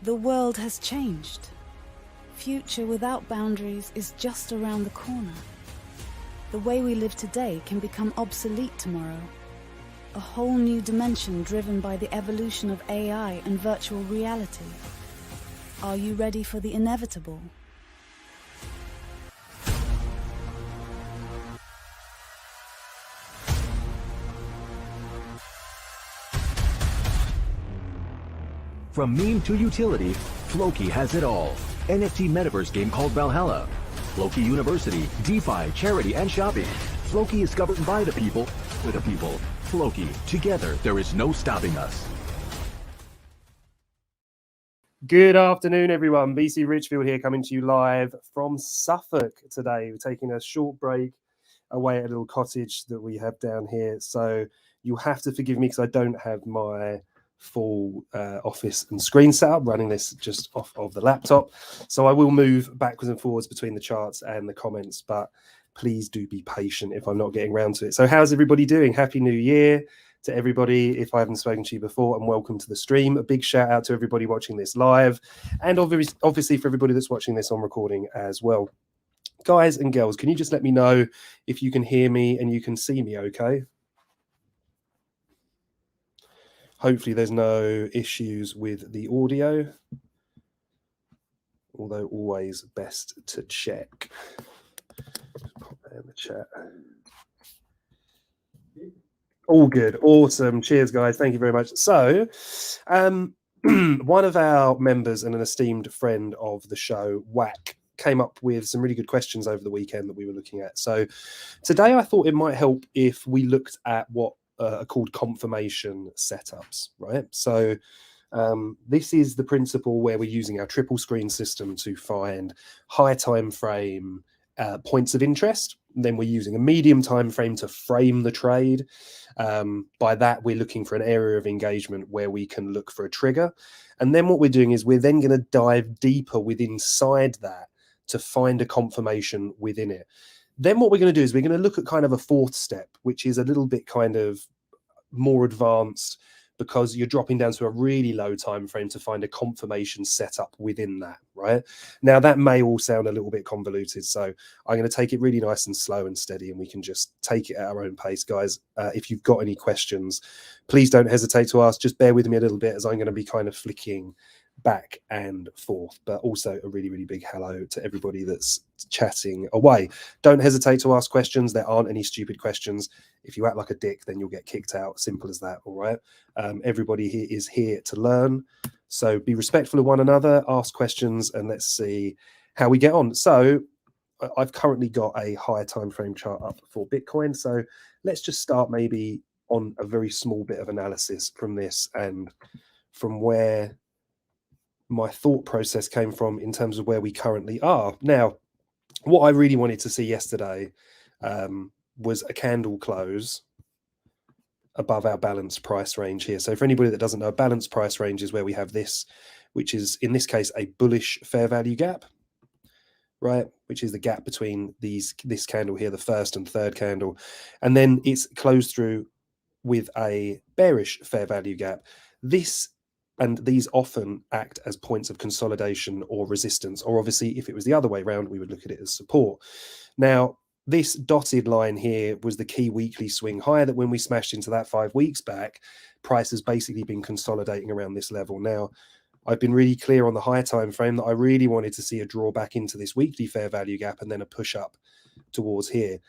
The world has changed. Future without boundaries is just around the corner. The way we live today can become obsolete tomorrow. A whole new dimension driven by the evolution of AI and virtual reality. Are you ready for the inevitable? From meme to utility, Floki has it all. NFT metaverse game called Valhalla. Floki University, DeFi, charity, and shopping. Floki is governed by the people, for the people. Floki, together, there is no stopping us. Good afternoon, everyone. BC Richfield here, coming to you live from Suffolk today. We're taking a short break away at a little cottage that we have down here. So you'll have to forgive me because I don't have my full office and screen setup, running this just off of the laptop. So I will move backwards and forwards between the charts and the comments, but please do be patient if I'm not getting around to it. So how's everybody doing? Happy New Year to everybody if I haven't spoken to you before, and welcome to the stream. A big shout out to everybody watching this live, and obviously for everybody that's watching this on recording as well. Guys and girls, can you just let me know if you can hear me and you can see me okay? Hopefully there's no issues with the audio, although always best to check. Pop that in the chat. All good. Awesome. Cheers, guys. Thank you very much. So, one of our members and an esteemed friend of the show, Whack, came up with some really good questions over the weekend that we were looking at. So today I thought it might help if we looked at what are called confirmation setups, right? So this is the principle where we're using our triple screen system to find high time frame points of interest. Then we're using a medium time frame to frame the trade. By that, we're looking for an area of engagement where we can look for a trigger. And then what we're doing is we're then going to dive deeper inside that to find a confirmation within it. Then what we're going to do is we're going to look at kind of a fourth step, which is a little bit kind of more advanced, because you're dropping down to a really low time frame to find a confirmation setup within that, right? Now, that may all sound a little bit convoluted, so I'm going to take it really nice and slow and steady, and we can just take it at our own pace. Guys, if you've got any questions, please don't hesitate to ask. Just bear with me a little bit as I'm going to be kind of flicking back and forth, but also a really, really big hello to everybody that's chatting away. Don't hesitate to ask questions. There aren't any stupid questions. If you act like a dick, then you'll get kicked out. Simple as that. All right. Everybody here is here to learn. So be respectful of one another, ask questions, and let's see how we get on. So I've currently got a higher time frame chart up for Bitcoin. So let's just start maybe on a very small bit of analysis from this and from where my thought process came from in terms of where we currently are. Now, what I really wanted to see yesterday was a candle close above our balanced price range here. So for anybody that doesn't know, a balanced price range is where we have this, which is in this case a bullish fair value gap, right? Which is the gap between this candle here, the first and third candle, and then it's closed through with a bearish fair value gap. These often act as points of consolidation or resistance, or obviously if it was the other way around, we would look at it as support. Now, this dotted line here was the key weekly swing higher that when we smashed into that 5 weeks back, price has basically been consolidating around this level. Now, I've been really clear on the higher time frame that I really wanted to see a draw back into this weekly fair value gap and then a push up towards here.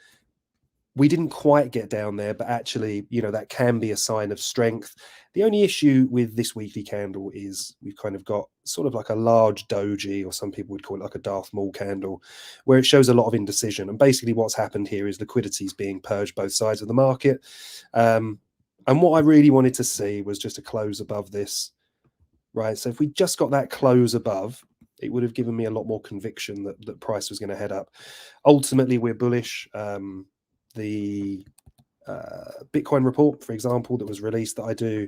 We didn't quite get down there, but actually, you know, that can be a sign of strength. The only issue with this weekly candle is we've kind of got sort of like a large doji, or some people would call it like a Darth Maul candle, where it shows a lot of indecision. And basically what's happened here is liquidity is being purged both sides of the market. And what I really wanted to see was just a close above this, right? So if we just got that close above, it would have given me a lot more conviction that price was going to head up. Ultimately, we're bullish. The Bitcoin report, for example, that was released that I do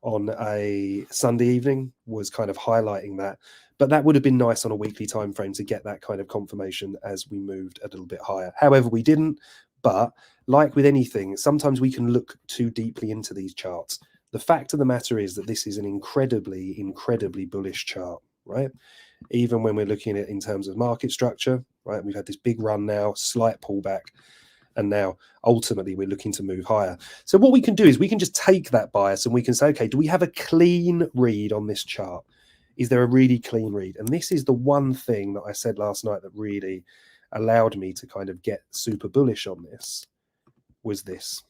on a Sunday evening was kind of highlighting that. But that would have been nice on a weekly time frame to get that kind of confirmation as we moved a little bit higher. However, we didn't. But like with anything, sometimes we can look too deeply into these charts. The fact of the matter is that this is an incredibly, incredibly bullish chart, right? Even when we're looking at it in terms of market structure, right? We've had this big run now, slight pullback, and now ultimately we're looking to move higher. So what we can do is we can just take that bias and we can say, okay, do we have a clean read on this chart? Is there a really clean read? And this is the one thing that I said last night that really allowed me to kind of get super bullish on this, was this.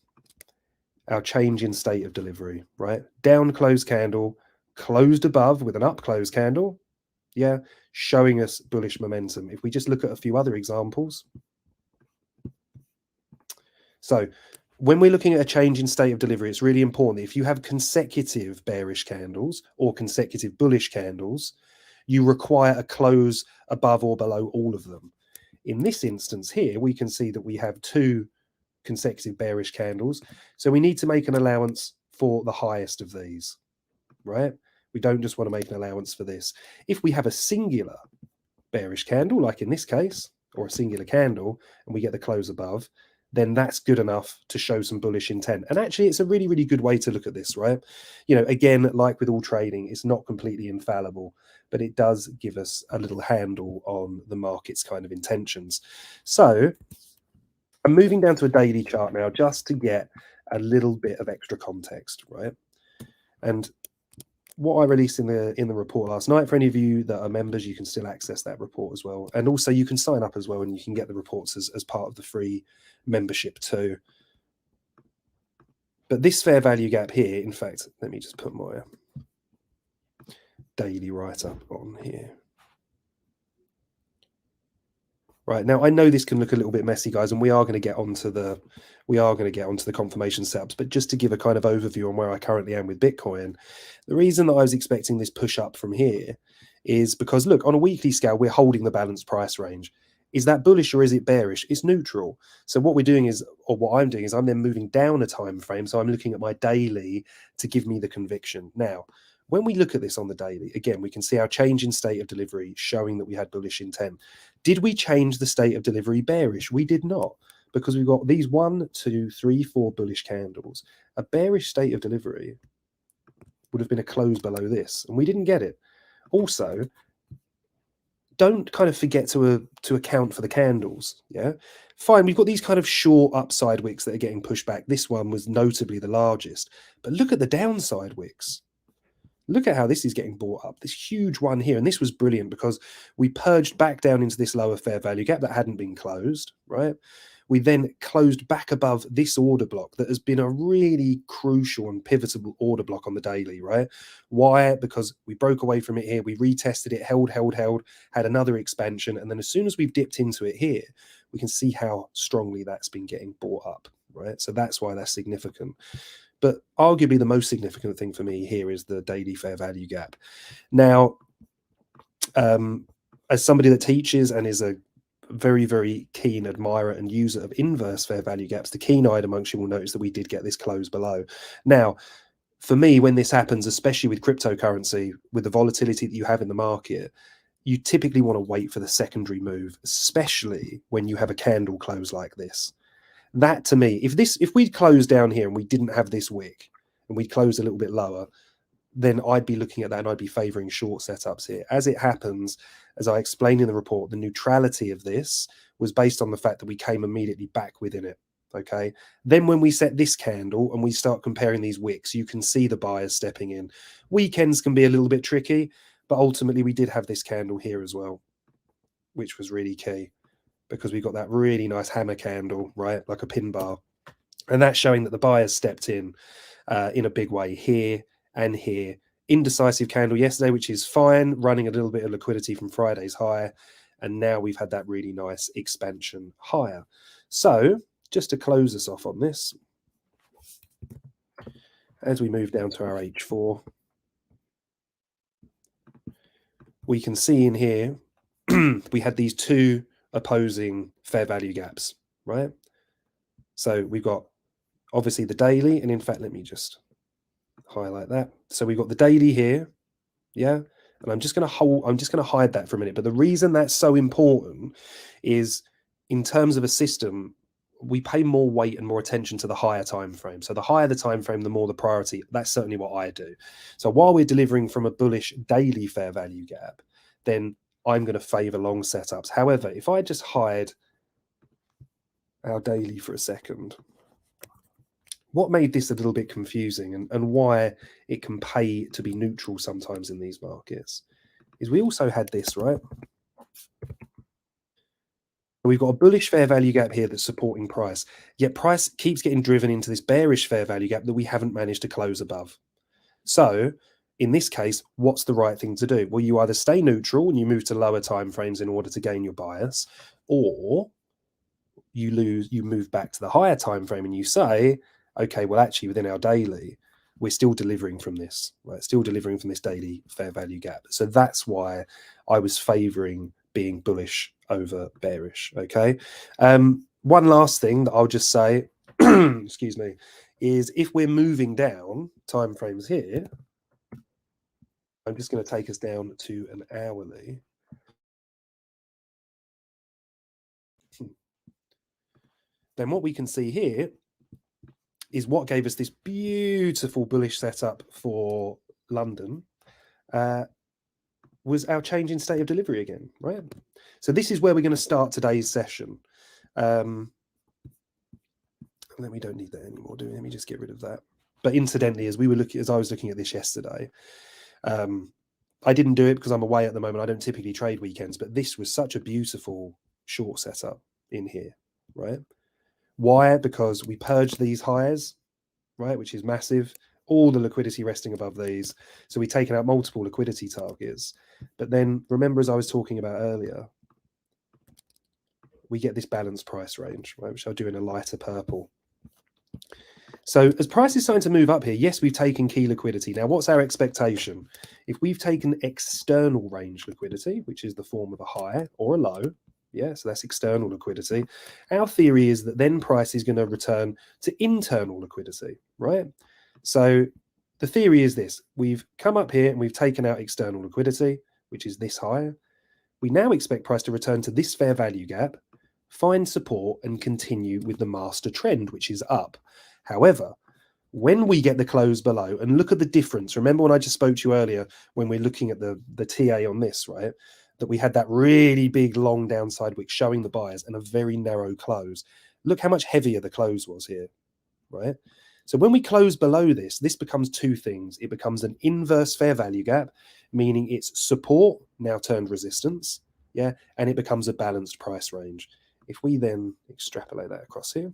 Our change in state of delivery, right? Down closed candle, closed above with an up closed candle, yeah, showing us bullish momentum. If we just look at a few other examples. So when we're looking at a change in state of delivery, it's really important that if you have consecutive bearish candles or consecutive bullish candles, you require a close above or below all of them. In this instance here, we can see that we have 2 consecutive bearish candles. So we need to make an allowance for the highest of these, right? We don't just want to make an allowance for this. If we have a singular bearish candle, like in this case, or a singular candle, and we get the close above, then that's good enough to show some bullish intent. And actually, it's a really, really good way to look at this, right? You know, again, like with all trading, it's not completely infallible, but it does give us a little handle on the market's kind of intentions. So I'm moving down to a daily chart now just to get a little bit of extra context, right? And what I released in the report last night, for any of you that are members, you can still access that report as well. And also you can sign up as well and you can get the reports as part of the free membership too. But this fair value gap here, in fact, let me just put my daily write-up on here. Right, now I know this can look a little bit messy, guys, and we are going to get onto the confirmation setups, but just to give a kind of overview on where I currently am with Bitcoin, the reason that I was expecting this push up from here is because, look, on a weekly scale, we're holding the balanced price range. Is that bullish or is it bearish? It's neutral. So what we're doing is, or what I'm doing is, I'm then moving down a time frame. So I'm looking at my daily to give me the conviction. Now, when we look at this on the daily, again, we can see our change in state of delivery showing that we had bullish intent. Did we change the state of delivery bearish? We did not, because we've got these 1, 2, 3, 4 bullish candles. A bearish state of delivery would have been a close below this, and we didn't get it. Also, don't kind of forget to account for the candles. Yeah, fine. We've got these kind of short upside wicks that are getting pushed back. This one was notably the largest, but look at the downside wicks. Look at how this is getting bought up, this huge one here. And this was brilliant because we purged back down into this lower fair value gap that hadn't been closed, right? We then closed back above this order block that has been a really crucial and pivotal order block on the daily, right? Why? Because we broke away from it here. We retested it, held, had another expansion. And then as soon as we've dipped into it here, we can see how strongly that's been getting bought up, right? So that's why that's significant. But arguably the most significant thing for me here is the daily fair value gap. Now, as somebody that teaches and is a very, very keen admirer and user of inverse fair value gaps, the keen-eyed amongst you will notice that we did get this close below. Now, for me, when this happens, especially with cryptocurrency, with the volatility that you have in the market, you typically want to wait for the secondary move, especially when you have a candle close like this. That to me, if we'd closed down here and we didn't have this wick and we closed a little bit lower, then I'd be looking at that and I'd be favoring short setups here. As it happens, as I explained in the report, the neutrality of this was based on the fact that we came immediately back within it. Okay. Then when we set this candle and we start comparing these wicks, you can see the buyers stepping in. Weekends can be a little bit tricky, but ultimately we did have this candle here as well, which was really key, because we got that really nice hammer candle, right? Like a pin bar. And that's showing that the buyers stepped in a big way here and here. Indecisive candle yesterday, which is fine, running a little bit of liquidity from Friday's high. And now we've had that really nice expansion higher. So just to close us off on this, as we move down to our H4, we can see in here, we had these 2 opposing fair value gaps, right? So we've got obviously the daily, and in fact, let me just highlight that. So we've got the daily here, yeah, and I'm just going to hide that for a minute. But the reason that's so important is, in terms of a system, we pay more weight and more attention to the higher time frame. So the higher the time frame, the more the priority. That's certainly what I do. So while we're delivering from a bullish daily fair value gap, then I'm going to favor long setups. However, if I just hide our daily for a second, what made this a little bit confusing and why it can pay to be neutral sometimes in these markets is we also had this, right? We've got a bullish fair value gap here that's supporting price, yet price keeps getting driven into this bearish fair value gap that we haven't managed to close above. So in this case, what's the right thing to do? Well, you either stay neutral and you move to lower time frames in order to gain your bias, or you move back to the higher time frame and you say, okay, well, actually within our daily, we're still delivering from this, right? Still delivering from this daily fair value gap. So that's why I was favoring being bullish over bearish. Okay. One last thing that I'll just say, excuse me, is if we're moving down time frames here, I'm just going to take us down to an hourly. Then what we can see here is what gave us this beautiful bullish setup for London was our change in state of delivery again, right? So this is where we're going to start today's session. Then we don't need that anymore, do we? Let me just get rid of that. But incidentally, as I was looking at this yesterday, I didn't do it because I'm away at the moment. I don't typically trade weekends, but this was such a beautiful short setup in here, right? Why? Because we purged these highs, right, which is massive. All the liquidity resting above these. So we've taken out multiple liquidity targets. But then remember, as I was talking about earlier, we get this balanced price range, right, which I'll do in a lighter purple. So as price is starting to move up here, yes, we've taken key liquidity. Now, what's our expectation? If we've taken external range liquidity, which is the form of a high or a low, yeah, so that's external liquidity. Our theory is that then price is going to return to internal liquidity, right? So the theory is this. We've come up here and we've taken out external liquidity, which is this high. We now expect price to return to this fair value gap, find support and continue with the master trend, which is up. However, when we get the close below, and look at the difference, remember when I just spoke to you earlier when we're looking at the TA on this, right? That we had that really big long downside wick showing the buyers and a very narrow close. Look how much heavier the close was here, right? So when we close below this, this becomes two things. It becomes an inverse fair value gap, meaning it's support now turned resistance, yeah, and it becomes a balanced price range. If we then extrapolate that across here,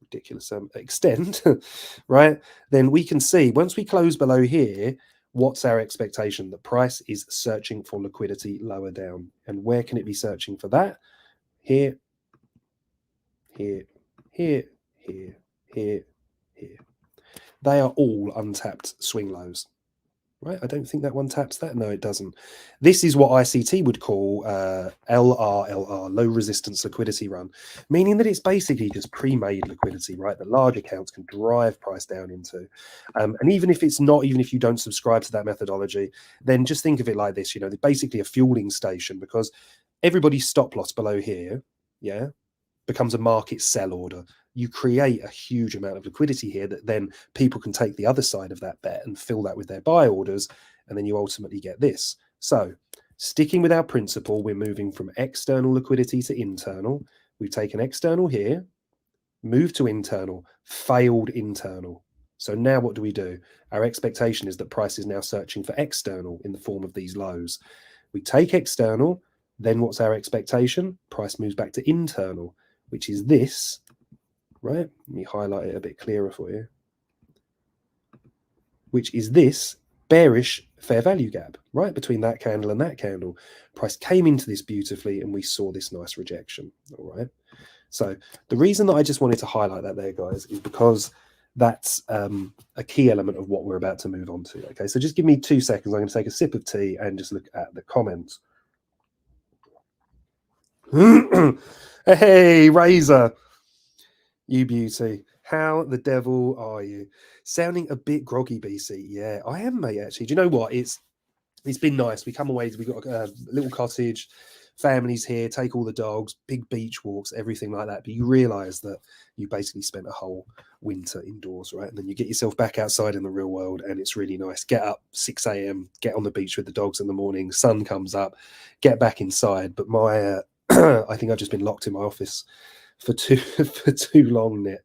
ridiculous, extend, right, then we can see once we close below here, what's our expectation? The price is searching for liquidity lower down. And where can it be searching for that? Here, here, here, here, here, here. They are all untapped swing lows, right? I don't think that one taps that. No, it doesn't. This is what ICT would call LRLR, low resistance liquidity run, meaning that it's basically just pre-made liquidity, right? The large accounts can drive price down into. And even if it's not, even if you don't subscribe to that methodology, then just think of it like this, you know, they're basically a fueling station because everybody's stop loss below here, yeah, becomes a market sell order. You create a huge amount of liquidity here that then people can take the other side of that bet and fill that with their buy orders. And then you ultimately get this. So sticking with our principle, we're moving from external liquidity to internal. We've taken external here, moved to internal, failed internal. So now what do? Our expectation is that price is now searching for external in the form of these lows. We take external, then what's our expectation? Price moves back to internal, which is this. Right, let me highlight it a bit clearer for you, which is this bearish fair value gap, right, between that candle and that candle. Price came into this beautifully and we saw this nice rejection, all right? So the reason that I just wanted to highlight that there, guys, is because that's a key element of what we're about to move on to, okay? So just give me 2 seconds. I'm going to take a sip of tea and just look at the comments. Hey, Razor. You beauty. How the devil are you? Sounding a bit groggy, BC. Yeah, I am, mate, actually. Do you know what? It's been nice. We come away, we got a little cottage, families here, take all the dogs, big beach walks, everything like that. But you realize that you basically spent a whole winter indoors, right? And then you get yourself back outside in the real world, and it's really nice. Get up 6 a.m., get on the beach with the dogs in the morning, sun comes up, get back inside. But my I think I've just been locked in my office for too long, Nit.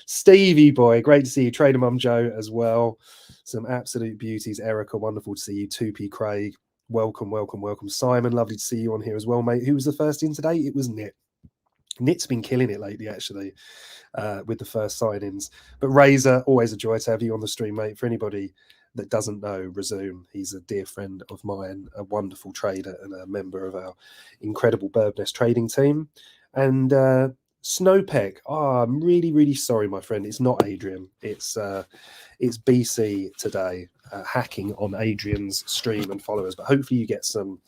Stevie boy, great to see you. Trader Mum Joe as well. Some absolute beauties. Erica, wonderful to see you. 2P Craig, welcome. Simon, lovely to see you on here as well, mate. Who was the first in today? It was Nit. Nit's been killing it lately, actually, with the first sign-ins. But Razor, always a joy to have you on the stream, mate. For anybody that doesn't know Resume, he's a dear friend of mine, a wonderful trader and a member of our incredible Bird Nest trading team. And Snowpeck, I'm really sorry, my friend. It's not Adrian. It's BC today, hacking on Adrian's stream and followers. But hopefully you get some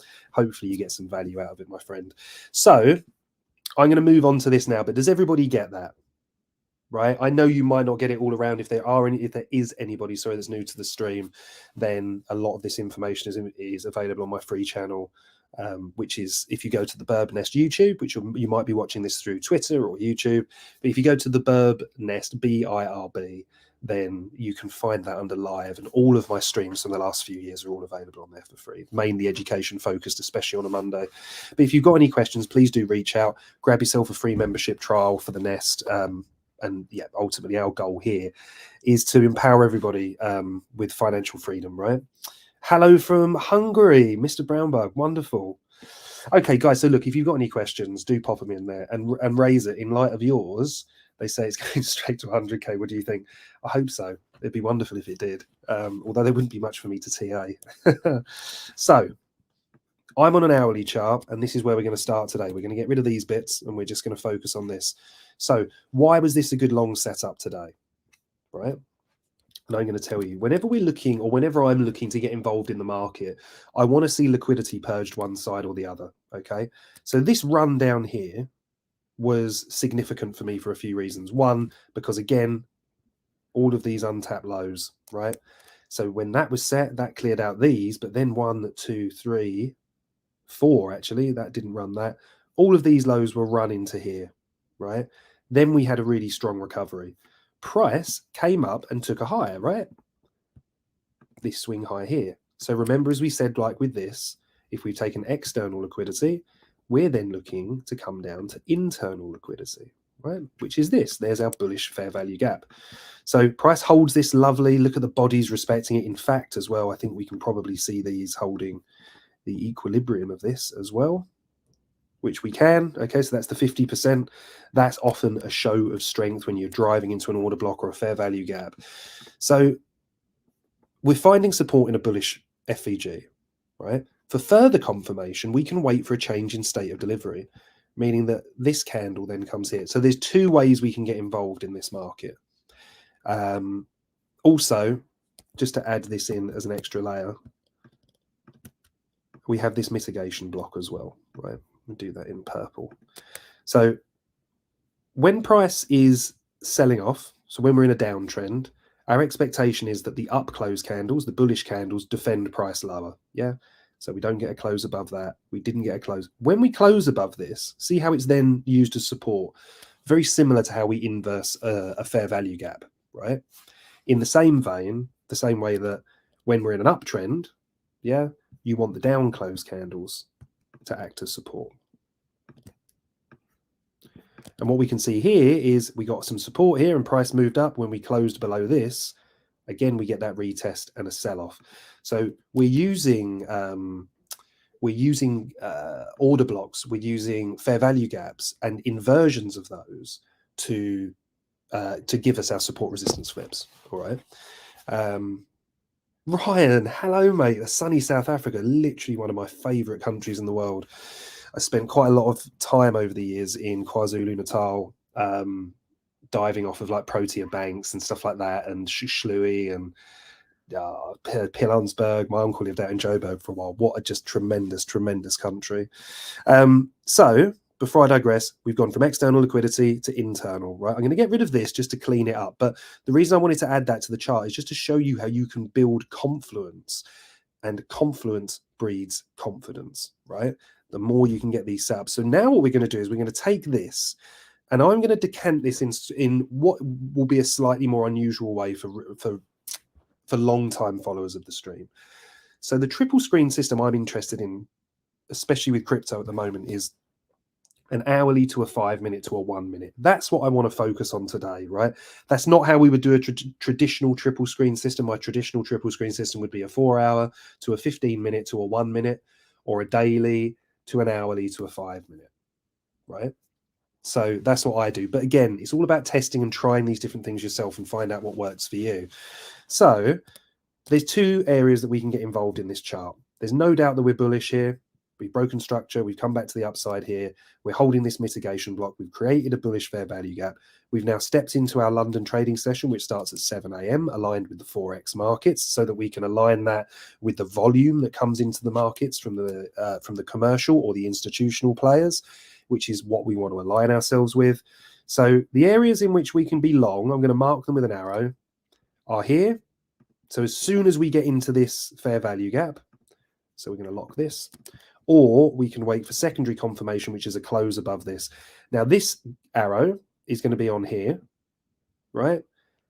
value out of it, my friend. So I'm going to move on to this now. But does everybody get that? Right, I know you might not get it all around. If there is anybody, sorry, that's new to the stream, then a lot of this information is available on my free channel, which is if you go to the Burb Nest YouTube, which you might be watching this through Twitter or YouTube. But if you go to the Burb Nest BIRB, then you can find that under live, and all of my streams from the last few years are all available on there for free, mainly education focused, especially on a Monday. But if you've got any questions, please do reach out. Grab yourself a free membership trial for the Nest. And yeah, ultimately our goal here is to empower everybody with financial freedom, right? Hello from Hungary, Mr. Brownbug, wonderful. Okay, guys, so look, if you've got any questions, do pop them in there and raise it. In light of yours, they say it's going straight to 100k. What do you think? I hope so. It'd be wonderful if it did, although there wouldn't be much for me to TA. So I'm on an hourly chart, and this is where we're going to start today. We're going to get rid of these bits, and we're just going to focus on this. So why was this a good long setup today, right? And I'm going to tell you, whenever we're looking, or whenever I'm looking to get involved in the market, I want to see liquidity purged one side or the other, okay? So this run down here was significant for me for a few reasons. One, because again, all of these untapped lows, right? So when that was set, that cleared out these, but then 1, 2, 3, 4, actually, that didn't run that. All of these lows were run into here, right? Then we had a really strong recovery. Price came up and took a higher, right? This swing high here. So remember, as we said, like with this, if we take an external liquidity, we're then looking to come down to internal liquidity, right? Which is this. There's our bullish fair value gap. So price holds this lovely. Look at the bodies respecting it. In fact, as well, I think we can probably see these holding the equilibrium of this as well, which we can. Okay, so that's the 50%. That's often a show of strength when you're driving into an order block or a fair value gap. So we're finding support in a bullish FVG, right? For further confirmation, we can wait for a change in state of delivery, meaning that this candle then comes here. So there's two ways we can get involved in this market. Also, just to add this in as an extra layer, we have this mitigation block as well, right? We'll do that in purple. So when price is selling off, so when we're in a downtrend, our expectation is that the up close candles, the bullish candles, defend price lower. Yeah. So we don't get a close above that. We didn't get a close. When we close above this, see how it's then used as support. Very similar to how we inverse a fair value gap, right? In the same vein, the same way that when we're in an uptrend, yeah, you want the down close candles to act as support. And what we can see here is we got some support here and price moved up. When we closed below this, again, we get that retest and a sell-off. So we're using order blocks, we're using fair value gaps and inversions of those to give us our support resistance flips. All right. Ryan, hello, mate. Sunny South Africa, literally one of my favorite countries in the world. I spent quite a lot of time over the years in KwaZulu-Natal, diving off of like Protea banks and stuff like that, and Shlui and Pilanesberg. My uncle lived out in Joburg for a while. What a just tremendous, tremendous country. So before I digress, we've gone from external liquidity to internal, right? I'm going to get rid of this just to clean it up. But the reason I wanted to add that to the chart is just to show you how you can build confluence and confluence breeds confidence, right? The more you can get these set up. So now what we're going to do is we're going to take this, and I'm going to decant this in what will be a slightly more unusual way for long-time followers of the stream. So the triple screen system I'm interested in, especially with crypto at the moment, is an hourly to a 5 minute to a 1 minute. That's what I want to focus on today, right? That's not how we would do a traditional triple screen system. My traditional triple screen system would be a 4 hour to a 15 minute to a 1 minute, or a daily to an hourly to a 5 minute, right? So that's what I do. But again, it's all about testing and trying these different things yourself and find out what works for you. So there's two areas that we can get involved in this chart. There's no doubt that we're bullish here. We've broken structure. We've come back to the upside here. We're holding this mitigation block. We've created a bullish fair value gap. We've now stepped into our London trading session, which starts at 7 a.m., aligned with the Forex markets, so that we can align that with the volume that comes into the markets from the commercial or the institutional players, which is what we want to align ourselves with. So the areas in which we can be long, I'm going to mark them with an arrow, are here. So as soon as we get into this fair value gap, so we're going to lock this, or we can wait for secondary confirmation, which is a close above this. Now, this arrow is going to be on here, right?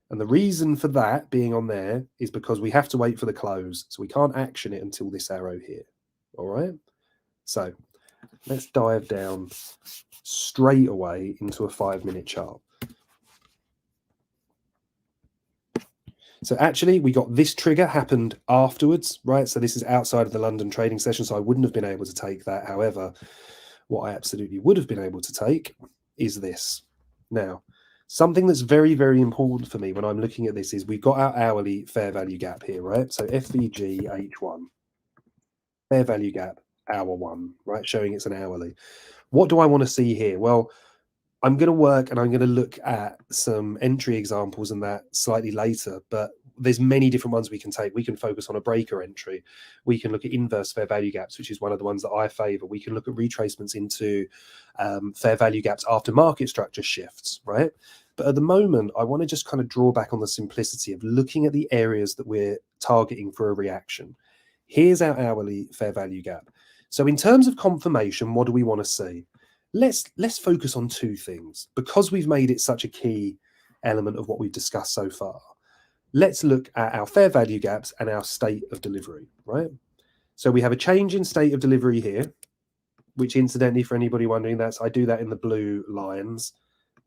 And the reason for that being on there is because we have to wait for the close. So we can't action it until this arrow here. All right? So let's dive down straight away into a 5 minute chart. So actually, we got this trigger happened afterwards, right? So this is outside of the London trading session, so I wouldn't have been able to take that. However, what I absolutely would have been able to take is this. Now, something that's very, very important for me when I'm looking at this is we've got our hourly fair value gap here, right? So FVG H1, fair value gap, hour one, right? Showing it's an hourly. What do I want to see here? Well, I'm going to work and I'm going to look at some entry examples and that slightly later, but there's many different ones we can take. We can focus on a breaker entry. We can look at inverse fair value gaps, which is one of the ones that I favor. We can look at retracements into fair value gaps after market structure shifts, right? But at the moment, I want to just kind of draw back on the simplicity of looking at the areas that we're targeting for a reaction. Here's our hourly fair value gap. So in terms of confirmation, what do we want to see? Let's focus on two things, because we've made it such a key element of what we've discussed so far. Let's look at our fair value gaps and our state of delivery, right? So we have a change in state of delivery here, which incidentally, for anybody wondering, I do that in the blue lines.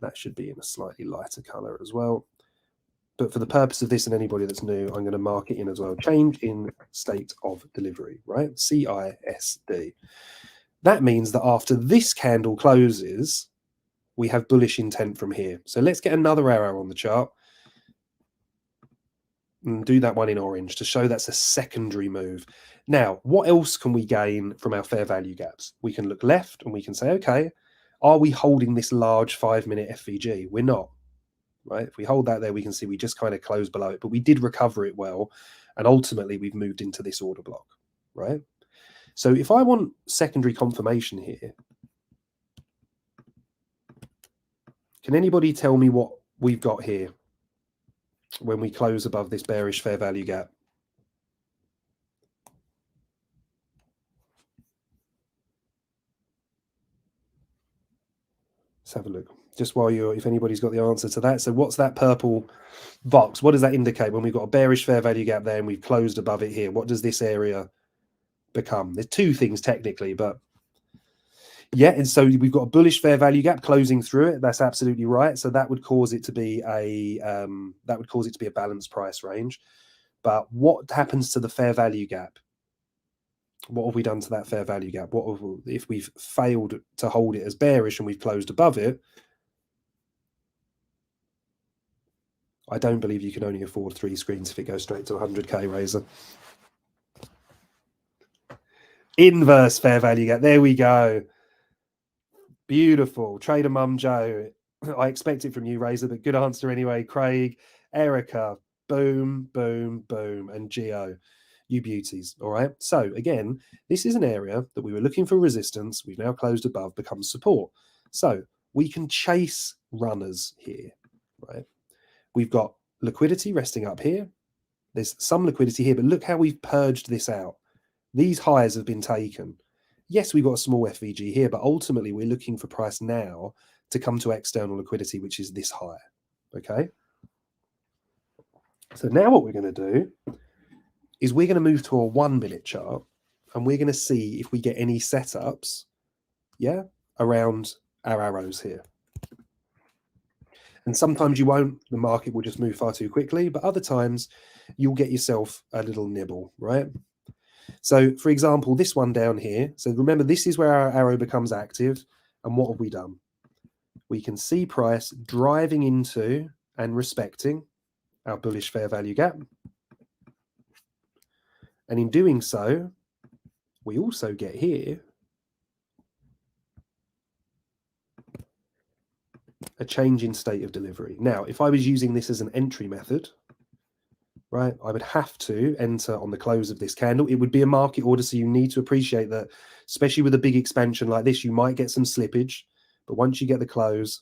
That should be in a slightly lighter color as well. But for the purpose of this and anybody that's new, I'm going to mark it in as well. Change in state of delivery, right? CISD. That means that after this candle closes, we have bullish intent from here. So let's get another arrow on the chart and do that one in orange to show that's a secondary move. Now, what else can we gain from our fair value gaps? We can look left and we can say, okay, are we holding this large 5 minute FVG? We're not, right? If we hold that there, we can see we just kind of closed below it, but we did recover it well. And ultimately, we've moved into this order block, right? So if I want secondary confirmation here, can anybody tell me what we've got here when we close above this bearish fair value gap? Let's have a look. Just while if anybody's got the answer to that. So what's that purple box? What does that indicate when we've got a bearish fair value gap there and we've closed above it here? What does this area become? There's two things technically, but yeah, and so we've got a bullish fair value gap closing through it. That's absolutely right. So that would cause it to be a balanced price range. But what happens to the fair value gap? What have we done to that fair value gap? If we've failed to hold it as bearish and we've closed above it? I don't believe you can only afford 3 screens if it goes straight to 100k, Razor. Inverse fair value gap. There we go. Beautiful. Trader Mum Joe. I expect it from you, Razor, but good answer anyway. Craig, Erica, boom, boom, boom, and Geo. You beauties. All right. So again, this is an area that we were looking for resistance. We've now closed above, becomes support. So we can chase runners here, right? We've got liquidity resting up here. There's some liquidity here, but look how we've purged this out. These highs have been taken. Yes, we've got a small FVG here, but ultimately we're looking for price now to come to external liquidity, which is this high. Okay. So now what we're going to do is we're going to move to a 1 minute chart, and we're going to see if we get any setups, yeah, around our arrows here. And sometimes you won't, the market will just move far too quickly, but other times you'll get yourself a little nibble, right? So for example, this one down here, so remember this is where our arrow becomes active, and what have we done? We can see price driving into and respecting our bullish fair value gap. And in doing so, we also get here a change in state of delivery. Now, if I was using this as an entry method, right, I would have to enter on the close of this candle. It would be a market order, so you need to appreciate that, especially with a big expansion like this, you might get some slippage, but once you get the close,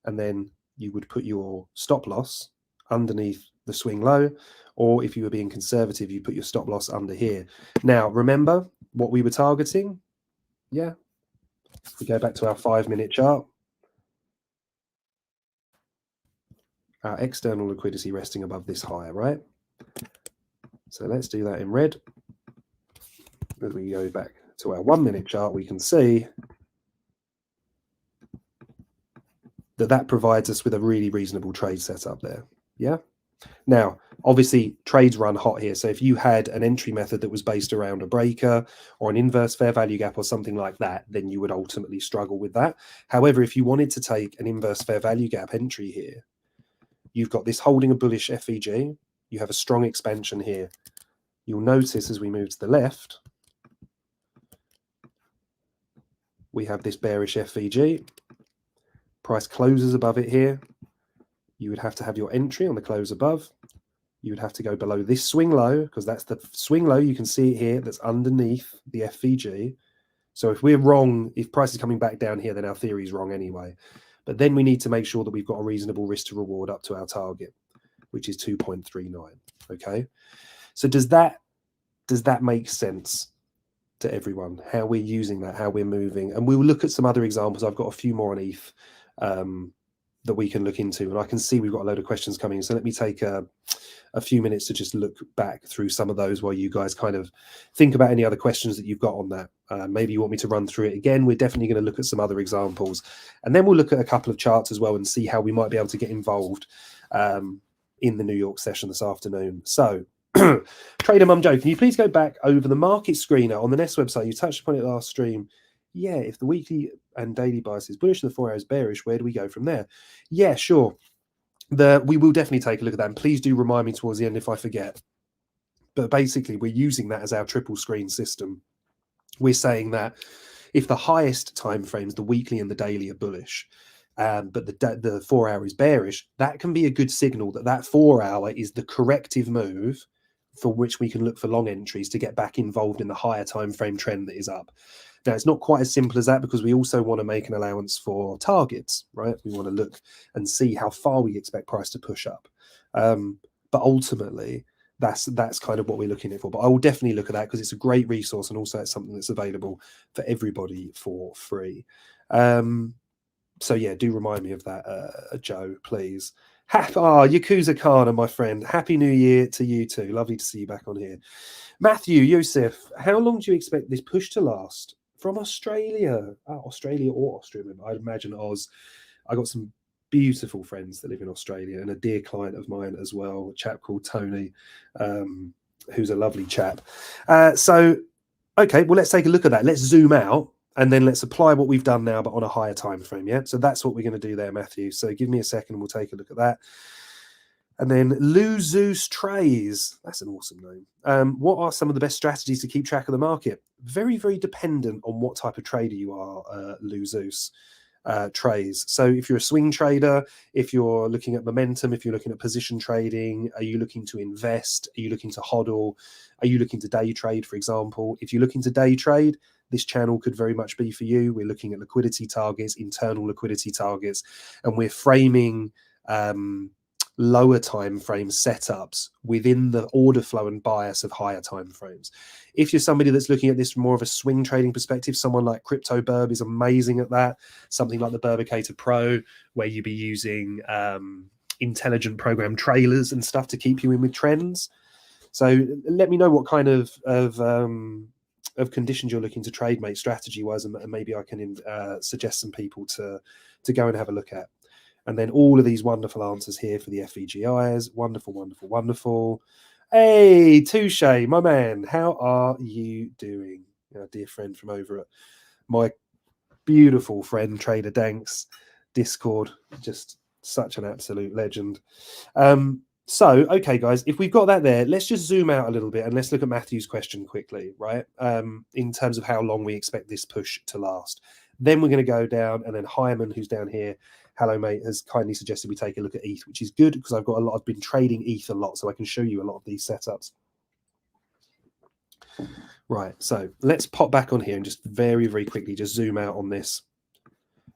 and then you would put your stop loss underneath the swing low, or if you were being conservative, you put your stop loss under here. Now, remember what we were targeting? Yeah. If we go back to our 5 minute chart, our external liquidity resting above this high, right? So let's do that in red. As we go back to our 1 minute chart, we can see that that provides us with a really reasonable trade setup there. Yeah. Now, obviously, trades run hot here. So if you had an entry method that was based around a breaker or an inverse fair value gap or something like that, then you would ultimately struggle with that. However, if you wanted to take an inverse fair value gap entry here, you've got this holding a bullish FVG. You have a strong expansion here. You'll notice as we move to the left, we have this bearish FVG. Price closes above it here. You would have to have your entry on the close above. You would have to go below this swing low, because that's the swing low. You can see it here. That's underneath the FVG. So if we're wrong, if price is coming back down here, then our theory is wrong anyway. But then we need to make sure that we've got a reasonable risk to reward up to our target, which is 2.39. Okay. So does that make sense to everyone? How we're using that, how we're moving, and we'll look at some other examples. I've got a few more on ETH that we can look into, and I can see we've got a load of questions coming. So let me take a few minutes to just look back through some of those while you guys kind of think about any other questions that you've got on that. Maybe you want me to run through it again. We're definitely going to look at some other examples, and then we'll look at a couple of charts as well and see how we might be able to get involved in the New York session this afternoon. So Trader Mum Joe, can you please go back over the market screener on the Nest website? You touched upon it last stream. Yeah, if the weekly and daily bias is bullish and the 4 hours bearish, where do we go from there? Yeah, sure. We will definitely take a look at that. And please do remind me towards the end if I forget. But basically, we're using that as our triple screen system. We're saying that if the highest time frames, the weekly and the daily, are bullish, but the 4 hour is bearish, that can be a good signal that that 4 hour is the corrective move for which we can look for long entries to get back involved in the higher time frame trend that is up. Now, it's not quite as simple as that, because we also want to make an allowance for targets, right? We want to look and see how far we expect price to push up. But ultimately, that's kind of what we're looking for. But I will definitely look at that, because it's a great resource, and also it's something that's available for everybody for free. So yeah, do remind me of that, Joe, please. Yakuza Kana, my friend. Happy New Year to you too. Lovely to see you back on here. Matthew, Yusuf, how long do you expect this push to last? From Australia. Australia or Austria, I'd imagine Oz. I got some beautiful friends that live in Australia, and a dear client of mine as well, a chap called Tony, who's a lovely chap. So, okay, well, let's take a look at that. Let's zoom out, and then let's apply what we've done now, but on a higher time frame. Yeah, so that's what we're going to do there, Matthew. So give me a second, we'll take a look at that. And then Luzus Trays, that's an awesome name. What are some of the best strategies to keep track of the market? Very, very dependent on what type of trader you are, Luzus Trays. So if you're a swing trader, if you're looking at momentum, if you're looking at position trading, are you looking to invest? Are you looking to hodl? Are you looking to day trade, for example? If you're looking to day trade, this channel could very much be for you. We're looking at liquidity targets, internal liquidity targets, and we're framing lower time frame setups within the order flow and bias of higher time frames. If you're somebody that's looking at this from more of a swing trading perspective, someone like Crypto Burb is amazing at that. Something like the Burbicator Pro, where you'd be using intelligent program trailers and stuff to keep you in with trends. So let me know what kind of conditions you're looking to trade, mate, strategy wise, and maybe I can suggest some people to go and have a look at. And then all of these wonderful answers here for the FVGIs. Wonderful, wonderful, wonderful. Hey, Touche, my man, how are you doing? Our dear friend from over at my beautiful friend Trader Danks Discord. Just such an absolute legend. So, okay, guys, if we've got that there, let's just zoom out a little bit and let's look at Matthew's question quickly, right? In terms of how long we expect this push to last. Then we're going to go down, and then Hyman, who's down here, hello, mate, has kindly suggested we take a look at ETH, which is good because I've been trading ETH a lot, so I can show you a lot of these setups. Right, so let's pop back on here and just very, very quickly just zoom out on this.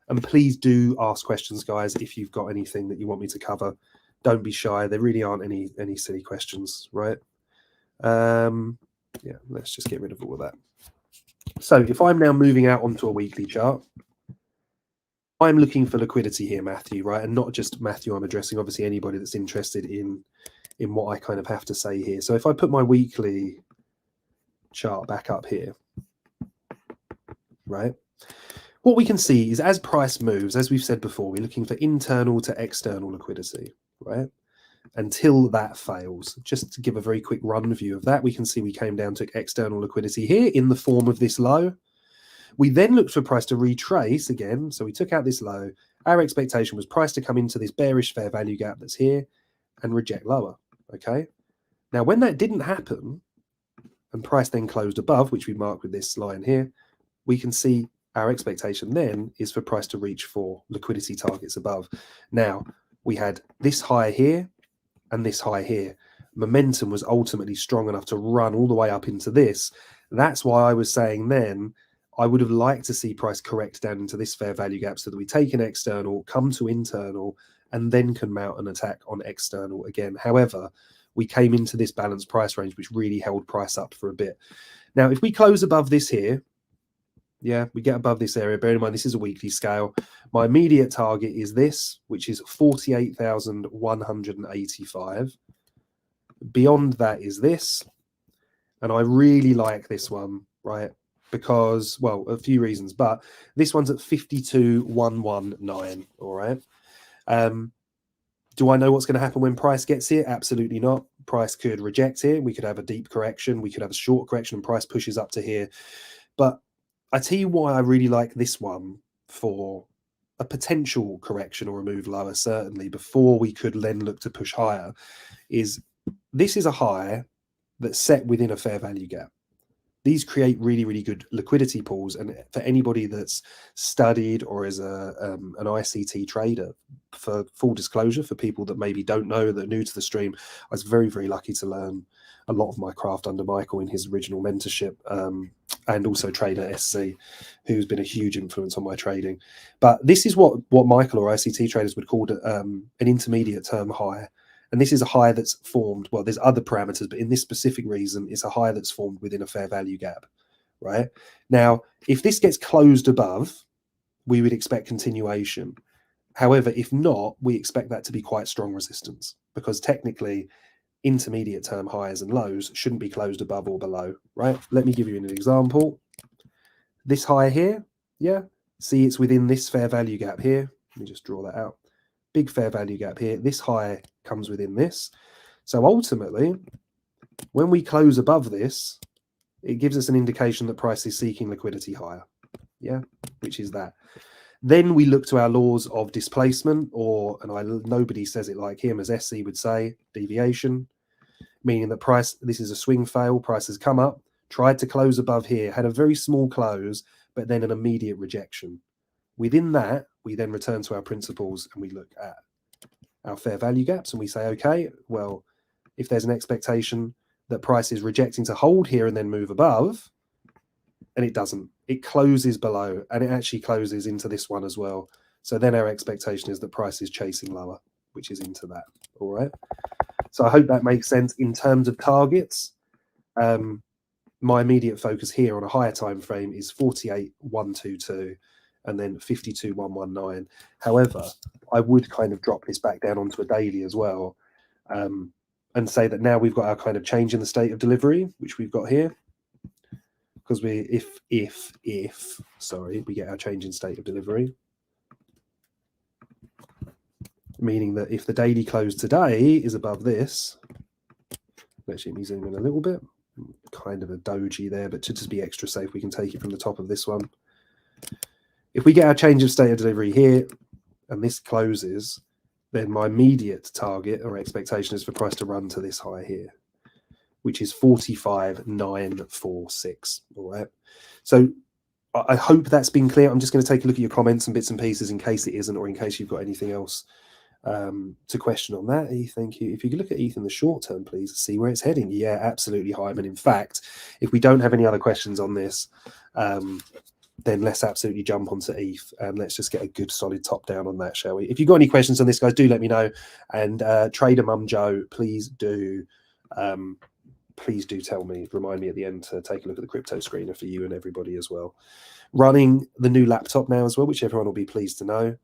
And please do ask questions, guys, if you've got anything that you want me to cover. Don't be shy. There really aren't any silly questions, right? Yeah, let's just get rid of all of that. So if I'm now moving out onto a weekly chart, I'm looking for liquidity here, Matthew, right? And not just Matthew, I'm addressing obviously anybody that's interested in what I kind of have to say here. So if I put my weekly chart back up here, right? What we can see is as price moves, as we've said before, we're looking for internal to external liquidity, right? Until that fails. Just to give a very quick run view of that, we can see we came down to external liquidity here in the form of this low. We then looked for price to retrace again. So we took out this low. Our expectation was price to come into this bearish fair value gap that's here and reject lower. Okay. Now, when that didn't happen and price then closed above, which we marked with this line here, we can see our expectation then is for price to reach for liquidity targets above. Now, we had this high here and this high here. Momentum was ultimately strong enough to run all the way up into this. That's why I was saying then I would have liked to see price correct down into this fair value gap so that we take an external, come to internal, and then can mount an attack on external again. However, we came into this balanced price range, which really held price up for a bit. Now, if we close above this here, yeah, we get above this area. Bear in mind, this is a weekly scale. My immediate target is this, which is 48,185. Beyond that is this. And I really like this one, right? Because, well, a few reasons, but this one's at 52,119, all right? Do I know what's going to happen when price gets here? Absolutely not. Price could reject here. We could have a deep correction. We could have a short correction and price pushes up to here. But I tell you why I really like this one for a potential correction or a move lower, certainly, before we could then look to push higher, is this is a high that's set within a fair value gap. These create really, really good liquidity pools. And for anybody that's studied or is an ICT trader, for full disclosure, for people that maybe don't know, that are new to the stream, I was very, very lucky to learn a lot of my craft under Michael in his original mentorship, and also Trader SC, who's been a huge influence on my trading. But this is what Michael or ICT traders would call an intermediate term high. And this is a high that's formed, well, there's other parameters, but in this specific reason, it's a high that's formed within a fair value gap, right? Now, if this gets closed above, we would expect continuation. However, if not, we expect that to be quite strong resistance, because technically intermediate term highs and lows shouldn't be closed above or below, right? Let me give you an example. This high here, yeah, see it's within this fair value gap here. Let me just draw that out. Big fair value gap here. This high comes within this. So ultimately, when we close above this, it gives us an indication that price is seeking liquidity higher, yeah, which is that. Then we look to our laws of displacement, or, and nobody says it like him, as SC would say, deviation, meaning that price, this is a swing fail, price has come up, tried to close above here, had a very small close, but then an immediate rejection. Within that, we then return to our principles and we look at our fair value gaps and we say, okay, well, if there's an expectation that price is rejecting to hold here and then move above, and it doesn't, it closes below, and it actually closes into this one as well. So then our expectation is that price is chasing lower, which is into that. All right. So I hope that makes sense in terms of targets. My immediate focus here on a higher time frame is 48,122 and then 52,119. However, I would kind of drop this back down onto a daily as well, and say that now we've got our kind of change in the state of delivery, which we've got here, because we if we get our change in state of delivery, meaning that if the daily close today is above this, actually let me zoom in a little bit, kind of a doji there, but to just be extra safe, we can take it from the top of this one. If we get our change of state of delivery here and this closes, then my immediate target or expectation is for price to run to this high here, which is 45,946. All right. So I hope that's been clear. I'm just going to take a look at your comments and bits and pieces in case it isn't, or in case you've got anything else to question on that. Thank you. If you could look at ETH in the short term, please, see where it's heading. Yeah, absolutely, Hyman. In fact, if we don't have any other questions on this, then let's absolutely jump onto ETH and let's just get a good solid top down on that, shall we? If you've got any questions on this, guys, do let me know. And Trader Mum Joe, please do tell me, remind me at the end to take a look at the crypto screener for you and everybody as well. Running the new laptop now as well, which everyone will be pleased to know.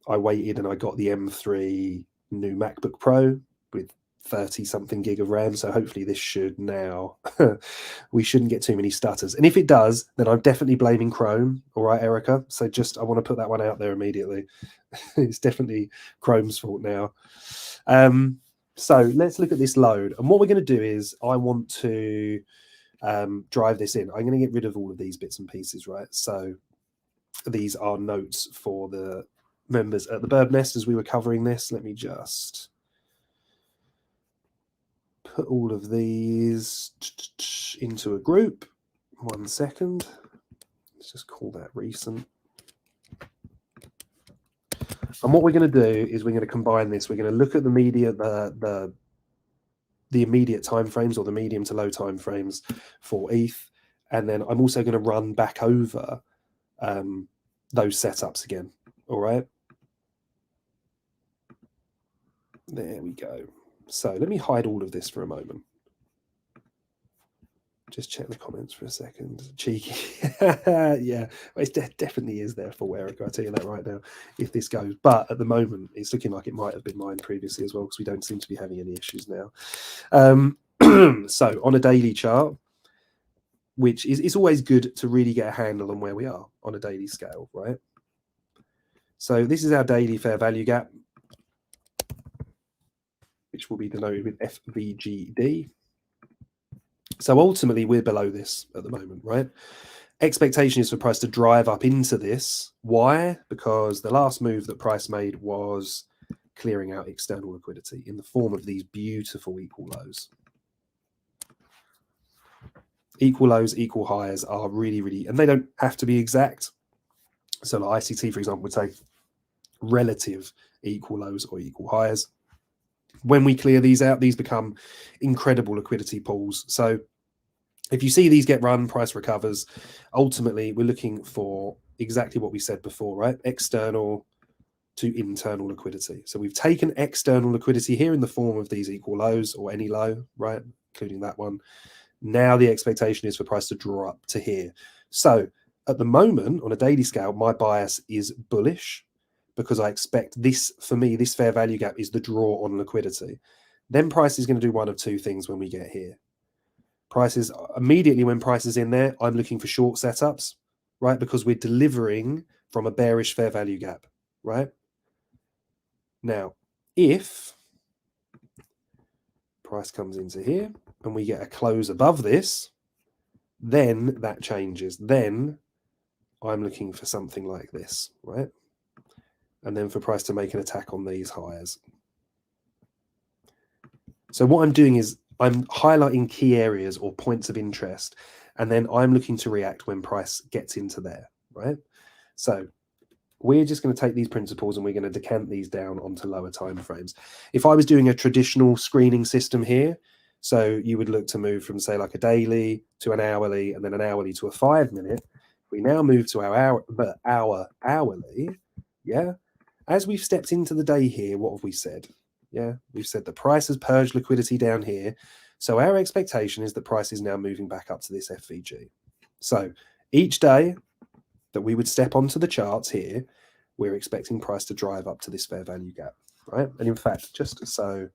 I waited and I got the M3 new MacBook Pro with 30 something gig of RAM. So hopefully this should now, we shouldn't get too many stutters. And if it does, then I'm definitely blaming Chrome. All right, Erica. So just, I want to put that one out there immediately. It's definitely Chrome's fault now. So let's look at this load. And what we're going to do is I want to drive this in. I'm going to get rid of all of these bits and pieces, right? So these are notes for the members at the Bird Nest as we were covering this. Let me just put all of these into a group. 1 second. Let's just call that recent. And what we're going to do is we're going to combine this. We're going to look at the immediate timeframes, or the medium to low timeframes for ETH. And then I'm also going to run back over those setups again. All right. There we go. So let me hide all of this for a moment. Just check the comments for a second. Cheeky. Yeah, well, it definitely is there for Erica. I'll tell you that right now, if this goes. But at the moment, it's looking like it might have been mine previously as well, because we don't seem to be having any issues now. So on a daily chart, which is, it's always good to really get a handle on where we are on a daily scale, right? So this is our daily fair value gap, which will be denoted with FVGD. So ultimately, we're below this at the moment, right? Expectation is for price to drive up into this. Why? Because the last move that price made was clearing out external liquidity in the form of these beautiful equal lows. Equal lows, equal highs are really, really, and they don't have to be exact. So like ICT, for example, would say relative equal lows or equal highs. When we clear these out, these become incredible liquidity pools. So if you see these get run, price recovers. Ultimately, we're looking for exactly what we said before, right? External to internal liquidity. So we've taken external liquidity here in the form of these equal lows or any low, right? Including that one. Now the expectation is for price to draw up to here. So at the moment, on a daily scale, my bias is bullish, because I expect this, for me, this fair value gap is the draw on liquidity. Then price is going to do one of two things when we get here. Prices, immediately when price is in there, I'm looking for short setups, right? Because we're delivering from a bearish fair value gap, right? Now, if price comes into here and we get a close above this, then that changes. Then I'm looking for something like this, right? And then for price to make an attack on these highs. So what I'm doing is I'm highlighting key areas or points of interest, and then I'm looking to react when price gets into there, right? So we're just going to take these principles and we're going to decant these down onto lower time frames. If I was doing a traditional screening system here, so you would look to move from, say, like a daily to an hourly, and then an hourly to a 5 minute. We now move to our hourly, yeah. as we've stepped into the day here, what have we said? Yeah, we've said the price has purged liquidity down here. So our expectation is that price is now moving back up to this FVG. So each day that we would step onto the charts here, we're expecting price to drive up to this fair value gap, right? And in fact, just so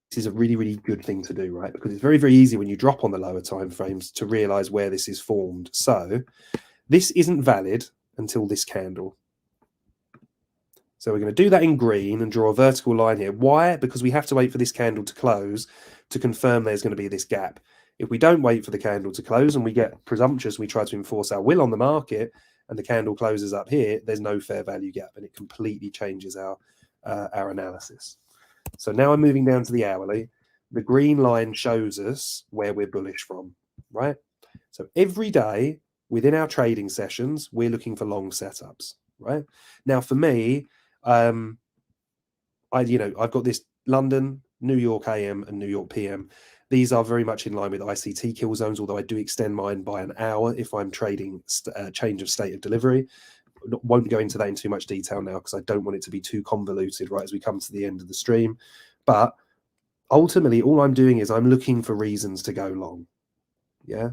this is a really, really good thing to do, right? Because it's very, very easy when you drop on the lower time frames to realize where this is formed. So this isn't valid until this candle. So we're going to do that in green and draw a vertical line here. Why? Because we have to wait for this candle to close to confirm there's going to be this gap. If we don't wait for the candle to close and we get presumptuous, we try to enforce our will on the market and the candle closes up here, there's no fair value gap and it completely changes our analysis. So now I'm moving down to the hourly. The green line shows us where we're bullish from, right? So every day within our trading sessions, we're looking for long setups, right? Now for me, I've got this London, New York AM and New York PM. These are very much in line with ICT kill zones, although I do extend mine by an hour if I'm trading change of state of delivery. Won't go into that in too much detail now because I don't want it to be too convoluted right as we come to the end of the stream. But ultimately, all I'm doing is I'm looking for reasons to go long. Yeah.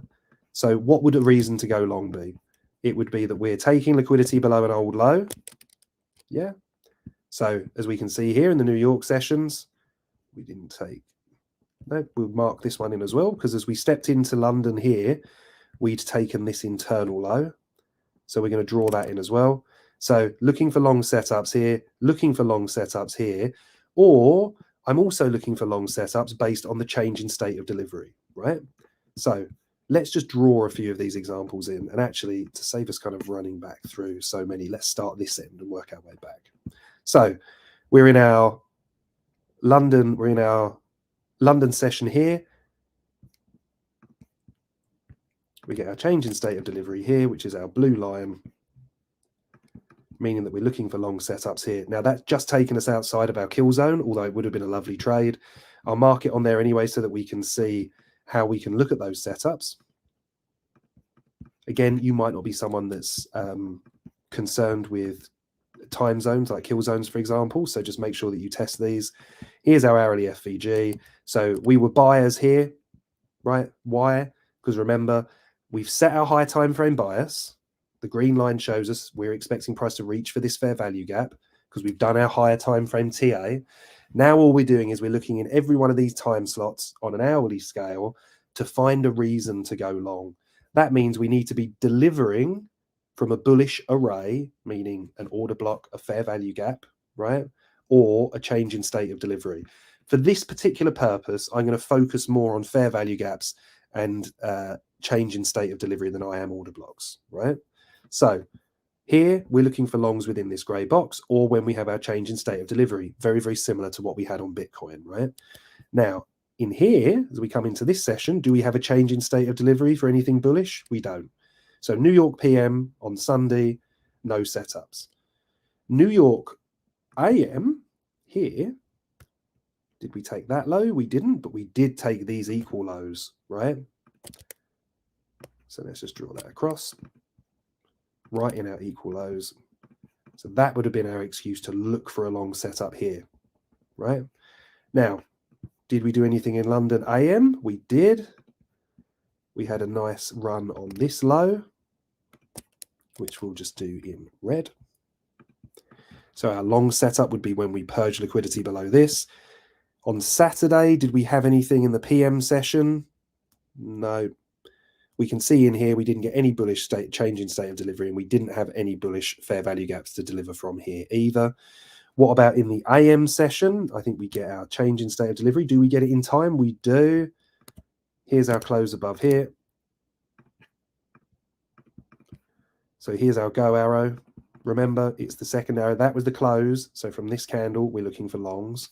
So what would a reason to go long be? It would be that we're taking liquidity below an old low. Yeah. So as we can see here in the New York sessions, we didn't take. No, we'll mark this one in as well because as we stepped into London here, we'd taken this internal low. So we're going to draw that in as well. So looking for long setups here, looking for long setups here, or I'm also looking for long setups based on the change in state of delivery, right? So let's just draw a few of these examples in. And actually, to save us kind of running back through so many, let's start this end and work our way back. So we're in our London session here. We get our change in state of delivery here, which is our blue line, meaning that we're looking for long setups here. Now, that's just taken us outside of our kill zone, although it would have been a lovely trade. I'll mark it on there anyway so that we can see how we can look at those setups. Again, you might not be someone that's concerned with time zones like kill zones, for example. So just make sure that you test these. Here's our hourly FVG. So we were buyers here, right? Why? Because remember, we've set our high time frame bias. The green line shows us we're expecting price to reach for this fair value gap because we've done our higher time frame TA. Now all we're doing is we're looking in every one of these time slots on an hourly scale to find a reason to go long. That means we need to be delivering from a bullish array, meaning an order block, a fair value gap, right? Or a change in state of delivery. For this particular purpose, I'm going to focus more on fair value gaps and change in state of delivery than I am order blocks, right? So here we're looking for longs within this gray box or when we have our change in state of delivery, very, very similar to what we had on Bitcoin, right? Now, in here, as we come into this session, do we have a change in state of delivery for anything bullish? We don't. So New York PM on Sunday, no setups. New York AM here, did we take that low? We didn't, but we did take these equal lows, right? So let's just draw that across, right in our equal lows. So that would have been our excuse to look for a long setup here, right? Now, did we do anything in London AM? We did. We had a nice run on this low, which we'll just do in red. So our long setup would be when we purge liquidity below this. On Saturday, did we have anything in the PM session? No. We can see in here we didn't get any bullish change in state of delivery, and we didn't have any bullish fair value gaps to deliver from here either. What about in the AM session? I think we get our change in state of delivery. Do we get it in time? We do. Here's our close above here. So here's our go arrow. Remember, it's the second arrow. That was the close. So from this candle, we're looking for longs.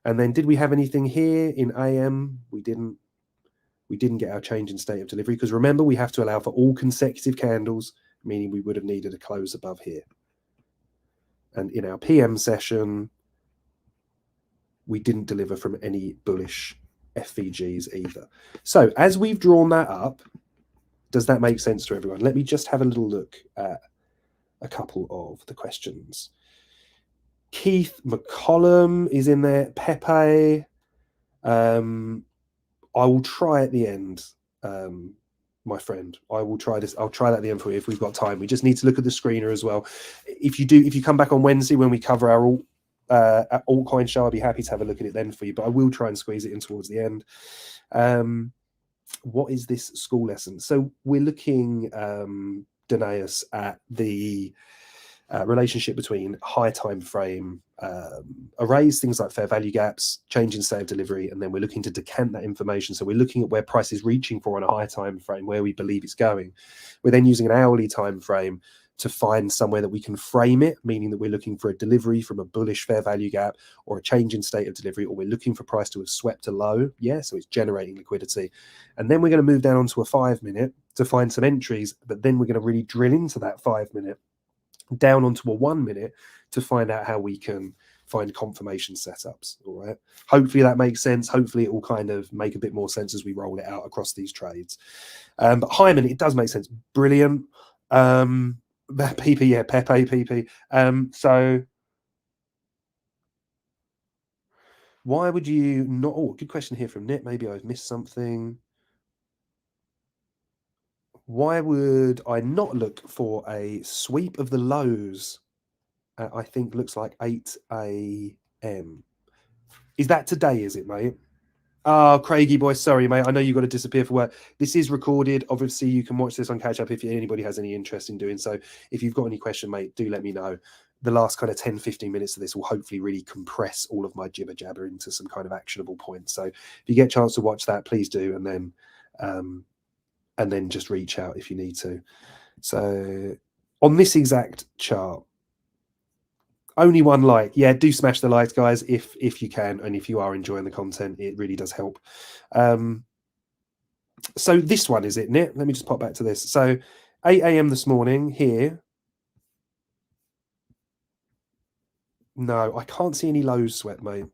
And then did we have anything here in AM? We didn't. We didn't get our change in state of delivery because remember, we have to allow for all consecutive candles, meaning we would have needed a close above here. And in our PM session, we didn't deliver from any bullish FVGs either. So as we've drawn that up, does that make sense to everyone? Let me just have a little look at a couple of the questions. Keith McCollum is in there. Pepe. I will try at the end, my friend. I will try this. I'll try that at the end for you if we've got time. We just need to look at the screener as well. If you come back on Wednesday when we cover our altcoin show, I'll be happy to have a look at it then for you. But I will try and squeeze it in towards the end. What is this school lesson? So we're looking, Danaeus, at the relationship between high time frame arrays, things like fair value gaps, change in state of delivery, and then we're looking to decant that information. So we're looking at where price is reaching for on a high time frame, where we believe it's going. We're then using an hourly time frame to find somewhere that we can frame it, meaning that we're looking for a delivery from a bullish fair value gap or a change in state of delivery, or we're looking for price to have swept a low. Yeah, so it's generating liquidity. And then we're going to move down onto a 5 minute to find some entries, but then we're going to really drill into that 5 minute, down onto a 1 minute to find out how we can find confirmation setups. All right. Hopefully that makes sense. Hopefully it will kind of make a bit more sense as we roll it out across these trades. But Hyman, it does make sense. Brilliant. PP, yeah, Pepe, PP. So why would you not? Oh, good question here from Nick. Maybe I've missed something. Why would I not look for a sweep of the lows? I think looks like 8 a.m. Is that today, is it, mate? Oh, Craigie boy, sorry, mate. I know you've got to disappear for work. This is recorded. Obviously, you can watch this on catch up if anybody has any interest in doing so. If you've got any question, mate, do let me know. The last kind of 10, 15 minutes of this will hopefully really compress all of my jibber jabber into some kind of actionable points. So if you get a chance to watch that, please do. And then just reach out if you need to. So on this exact chart, only one like. Yeah, do smash the likes, guys, if you can, and if you are enjoying the content, it really does help. So this one, is it, Nick? Let me just pop back to this. So 8 a.m. this morning here. No, I can't see any lows swept, mate,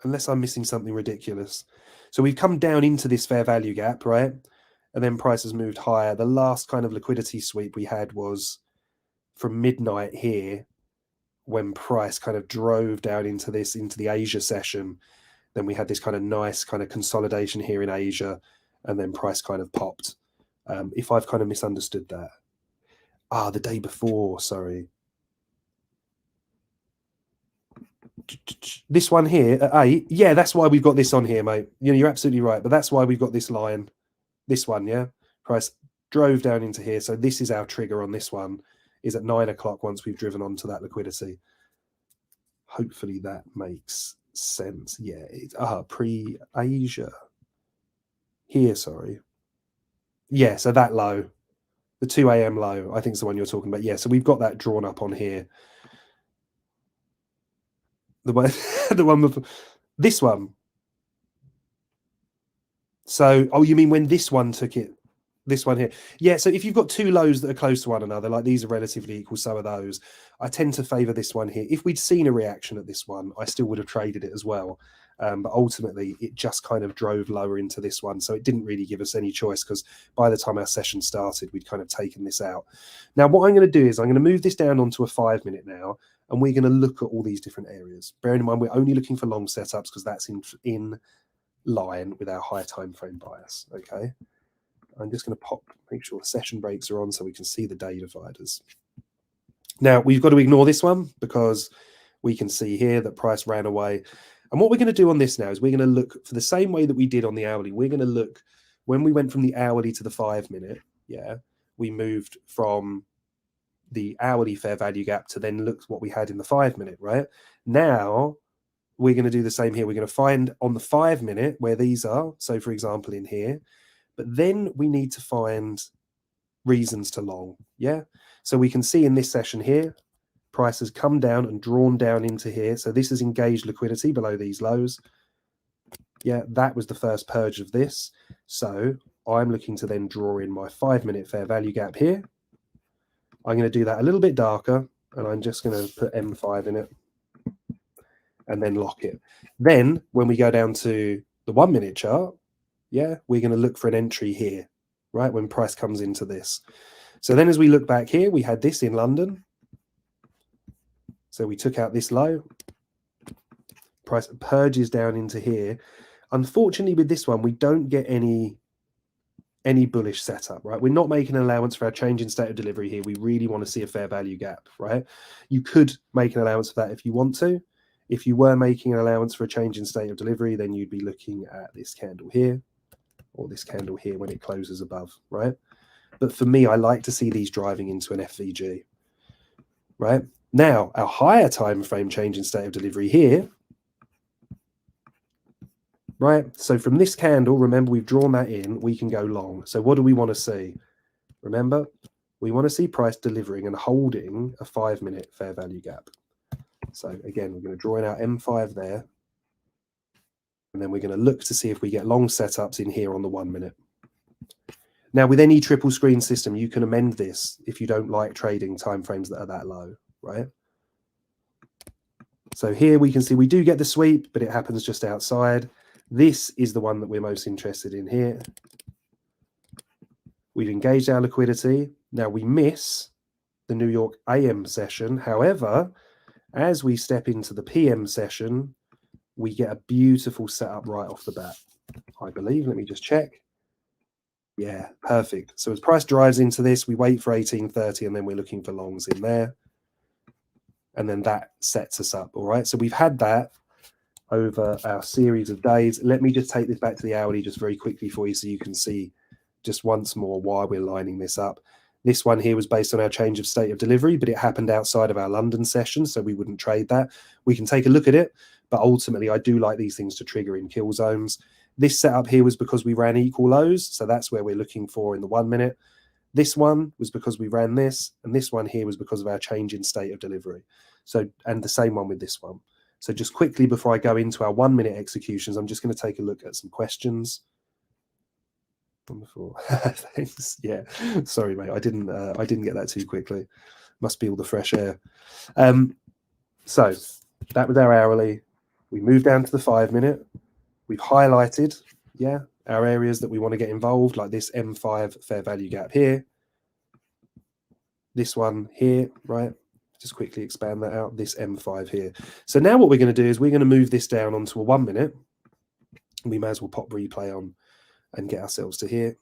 unless I'm missing something ridiculous. So we've come down into this fair value gap, right? And then price has moved higher. The last kind of liquidity sweep we had was from midnight here, when price kind of drove down into the Asia session. Then we had this kind of nice kind of consolidation here in Asia, and then price kind of popped. If I've kind of misunderstood that. The day before, sorry. This one here at 8. Yeah, that's why we've got this on here, mate. You know, you're absolutely right, but that's why we've got this line. This one, yeah? Price drove down into here. So this is our trigger on this one, is at 9 o'clock once we've driven onto that liquidity. Hopefully that makes sense. Yeah, it's pre-Asia. Here, sorry. Yeah, so that low, the 2 a.m. low, I think is the one you're talking about. Yeah, so we've got that drawn up on here. The one before, this one. So, you mean when this one took it? This one here. Yeah, so if you've got two lows that are close to one another, like these are relatively equal, so are those, I tend to favor this one here. If we'd seen a reaction at this one, I still would have traded it as well. But ultimately, it just kind of drove lower into this one. So it didn't really give us any choice, because by the time our session started, we'd kind of taken this out. Now, what I'm going to do is I'm going to move this down onto a 5 minute now, and we're going to look at all these different areas. Bearing in mind, we're only looking for long setups because that's in line with our high time frame bias. Okay. I'm just going to make sure the session breaks are on so we can see the day dividers. Now, we've got to ignore this one because we can see here that price ran away. And what we're going to do on this now is we're going to look for the same way that we did on the hourly. We're going to look, when we went from the hourly to the 5 minute, yeah, we moved from the hourly fair value gap to then look what we had in the 5 minute, right? Now, we're going to do the same here. We're going to find on the 5 minute where these are. So, for example, in here. But then we need to find reasons to long, yeah? So we can see in this session here, price has come down and drawn down into here. So this is engaged liquidity below these lows. Yeah, that was the first purge of this. So I'm looking to then draw in my 5 minute fair value gap here. I'm going to do that a little bit darker, and I'm just going to put M5 in it and then lock it. Then when we go down to the 1 minute chart, yeah, we're going to look for an entry here, right, when price comes into this. So then as we look back here, we had this in London. So we took out this low. Price purges down into here. Unfortunately, with this one, we don't get any bullish setup, right? We're not making an allowance for our change in state of delivery here. We really want to see a fair value gap, right? You could make an allowance for that if you want to. If you were making an allowance for a change in state of delivery, then you'd be looking at this candle here or this candle here when it closes above, right? But for me, I like to see these driving into an FVG, right? Now, our higher time frame change in state of delivery here, right? So from this candle, remember we've drawn that in, we can go long. So what do we want to see? Remember, we want to see price delivering and holding a 5-minute fair value gap. So again, we're going to draw in our M5 there. And then we're going to look to see if we get long setups in here on the 1 minute. Now, with any triple screen system, you can amend this if you don't like trading timeframes that are that low, right? So here we can see we do get the sweep, but it happens just outside. This is the one that we're most interested in here. We've engaged our liquidity. Now we miss the New York AM session. However, as we step into the PM session, we get a beautiful setup right off the bat, I believe. Let me just check. Yeah, perfect. So as price drives into this, we wait for 1830 and then we're looking for longs in there. And then that sets us up, all right? So we've had that over our series of days. Let me just take this back to the hourly just very quickly for you so you can see just once more why we're lining this up. This one here was based on our change of state of delivery, but it happened outside of our London session, so we wouldn't trade that. We can take a look at it, but ultimately I do like these things to trigger in kill zones. This setup here was because we ran equal lows, so that's where we're looking for in the 1 minute. This one was because we ran this, and this one here was because of our change in state of delivery. So, and the same one with this one. So just quickly before I go into our 1 minute executions, I'm just going to take a look at some questions. Wonderful. Thanks. Yeah. Sorry, mate. I didn't get that too quickly. Must be all the fresh air. So that was our hourly. We moved down to the 5 minute. We've highlighted, yeah, our areas that we want to get involved, like this M5 fair value gap here. This one here, right? Just quickly expand that out, this M5 here. So now what we're going to do is we're going to move this down onto a 1 minute. We may as well pop replay on and get ourselves to here.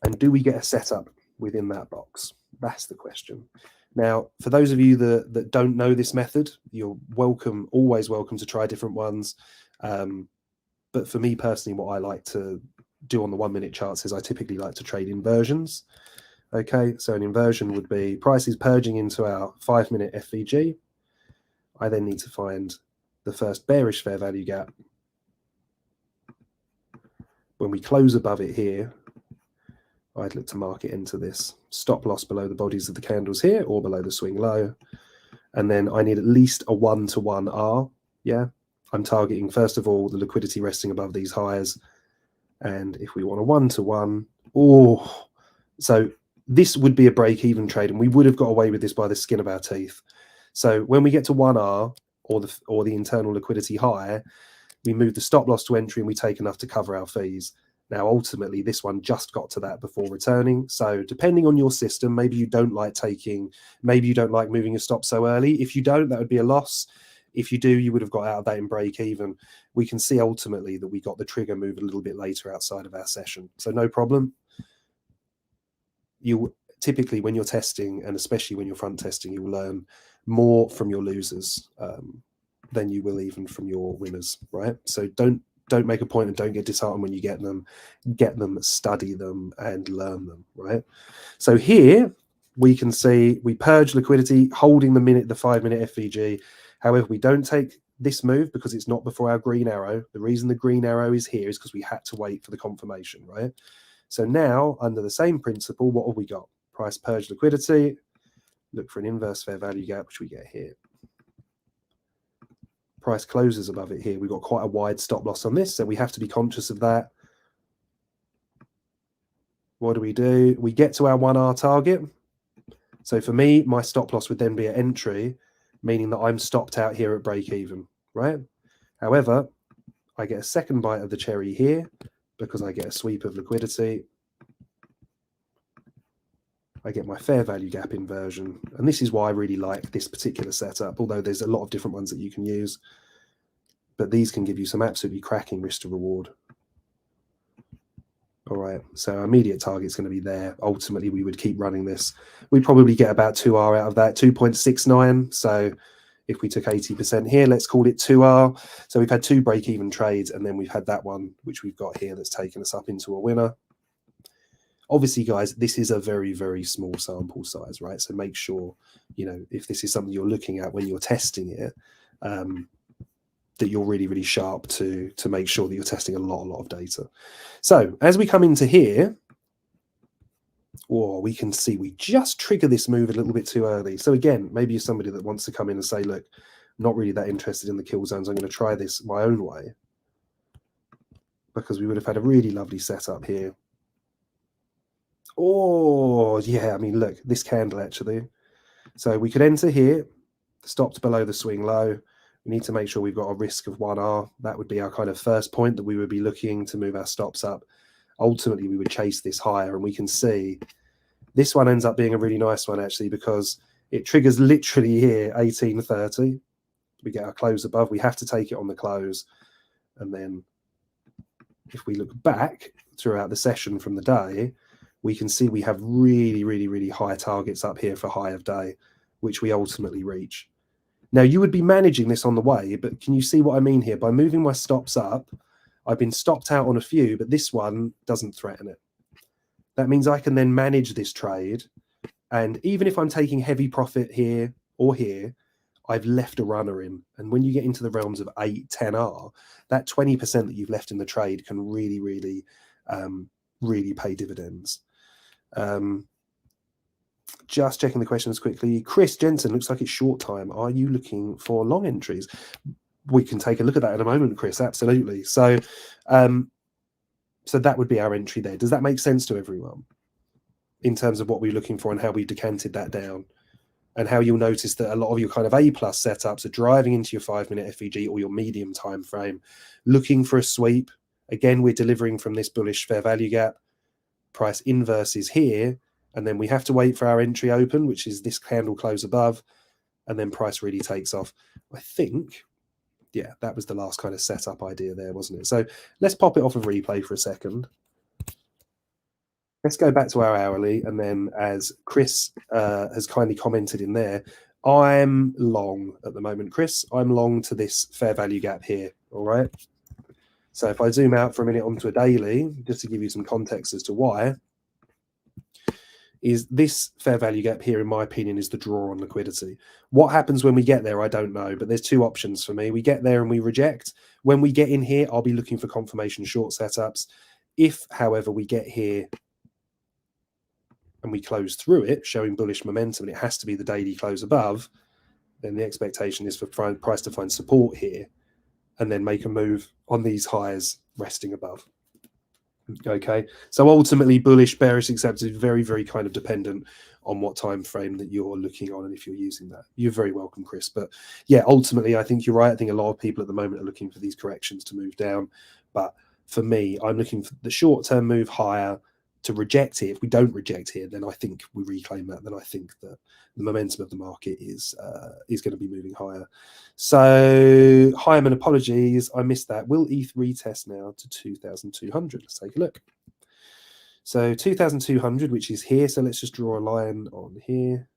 And do we get a setup within that box? That's the question. Now, for those of you that don't know this method, you're welcome, always welcome to try different ones. But for me personally, what I like to do on the 1 minute charts is I typically like to trade inversions. Okay, so an inversion would be prices purging into our 5 minute FVG. I then need to find the first bearish fair value gap. When we close above it here, I'd look to market into this stop loss below the bodies of the candles here or below the swing low. And then I need at least a 1-to-1 R. Yeah, I'm targeting, first of all, the liquidity resting above these highs. And if we want a 1-to-1, so this would be a break-even trade, and we would have got away with this by the skin of our teeth. So when we get to 1R or the internal liquidity high, we move the stop loss to entry and we take enough to cover our fees. Now, ultimately, this one just got to that before returning. So depending on your system, maybe you don't like moving a stop so early. If you don't, that would be a loss. If you do, you would have got out of that in break even. We can see ultimately that we got the trigger move a little bit later outside of our session. So no problem. You typically, when you're testing, and especially when you're front testing, you will learn more from your losers than you will even from your winners, right? So don't make a point and don't get disheartened when you get them, study them and learn them, right? So here we can see we purge liquidity, holding the 5 minute FVG. However, we don't take this move because it's not before our green arrow. The reason the green arrow is here is because we had to wait for the confirmation, right? So now, under the same principle, what have we got? Price purge liquidity, look for an inverse fair value gap, which we get here. Price closes above it here. We've got quite a wide stop loss on this, so we have to be conscious of that. What do? We get to our 1R target. So for me, my stop loss would then be at entry, meaning that I'm stopped out here at break even, right? However, I get a second bite of the cherry here because I get a sweep of liquidity. I get my fair value gap inversion. And this is why I really like this particular setup, although there's a lot of different ones that you can use. But these can give you some absolutely cracking risk to reward. All right, so our immediate target is going to be there. Ultimately, we would keep running this. We'd probably get about 2R out of that, 2.69. So if we took 80% here, let's call it 2R. So we've had 2 break-even trades, and then we've had that one, which we've got here, that's taken us up into a winner. Obviously, guys, this is a very, very small sample size, right? So make sure, you know, if this is something you're looking at when you're testing it, that you're really, really sharp to make sure that you're testing a lot of data. So as we come into here, we can see we just trigger this move a little bit too early. So again, maybe you're somebody that wants to come in and say, look, I'm not really that interested in the kill zones. I'm going to try this my own way, because we would have had a really lovely setup here. Oh, yeah, I mean, look, this candle actually. So we could enter here, stopped below the swing low. We need to make sure we've got a risk of 1R. That would be our kind of first point that we would be looking to move our stops up. Ultimately, we would chase this higher, and we can see this one ends up being a really nice one, actually, because it triggers literally here, 1830. We get our close above. We have to take it on the close. And then if we look back throughout the session from the day, we can see we have really, really, really high targets up here for high of day, which we ultimately reach. Now, you would be managing this on the way, but can you see what I mean here? By moving my stops up, I've been stopped out on a few, but this one doesn't threaten it. That means I can then manage this trade. And even if I'm taking heavy profit here or here, I've left a runner in. And when you get into the realms of 8, 10R, that 20% that you've left in the trade can really, really, really pay dividends. Just checking the questions quickly. Chris Jensen, looks like it's short time. Are you looking for long entries? We can take a look at that in a moment, Chris. Absolutely. So, so that would be our entry there. Does that make sense to everyone in terms of what we're looking for and how we decanted that down, and how you'll notice that a lot of your kind of A+ setups are driving into your 5-minute FVG or your medium time frame, looking for a sweep. Again, we're delivering from this bullish fair value gap. Price inverse is here. And then we have to wait for our entry open, which is this candle close above, and then price really takes off. I think, yeah, that was the last kind of setup idea there, wasn't it? So let's pop it off of replay for a second. Let's go back to our hourly, and then as Chris has kindly commented in there, I'm long at the moment, Chris. I'm long to this fair value gap here, all right? So if I zoom out for a minute onto a daily, just to give you some context as to why, is this fair value gap here, in my opinion, is the draw on liquidity. What happens when we get there, I don't know, but there's 2 options for me. We get there and we reject. When we get in here, I'll be looking for confirmation short setups. If, however, we get here and we close through it, showing bullish momentum, and it has to be the daily close above, then the expectation is for price to find support here and then make a move on these highs resting above. Okay, so ultimately bullish, bearish, accepted, very, very kind of dependent on what time frame that you're looking on and if you're using that. You're very welcome, Chris. But yeah, ultimately, I think you're right. I think a lot of people at the moment are looking for these corrections to move down. But for me, I'm looking for the short-term move higher to reject it. If we don't reject here, then I think we reclaim that. Then I think that the momentum of the market is going to be moving higher. So, Hyman, apologies, I missed that. Will ETH retest now to 2,200? Let's take a look. So 2,200, which is here. So let's just draw a line on here.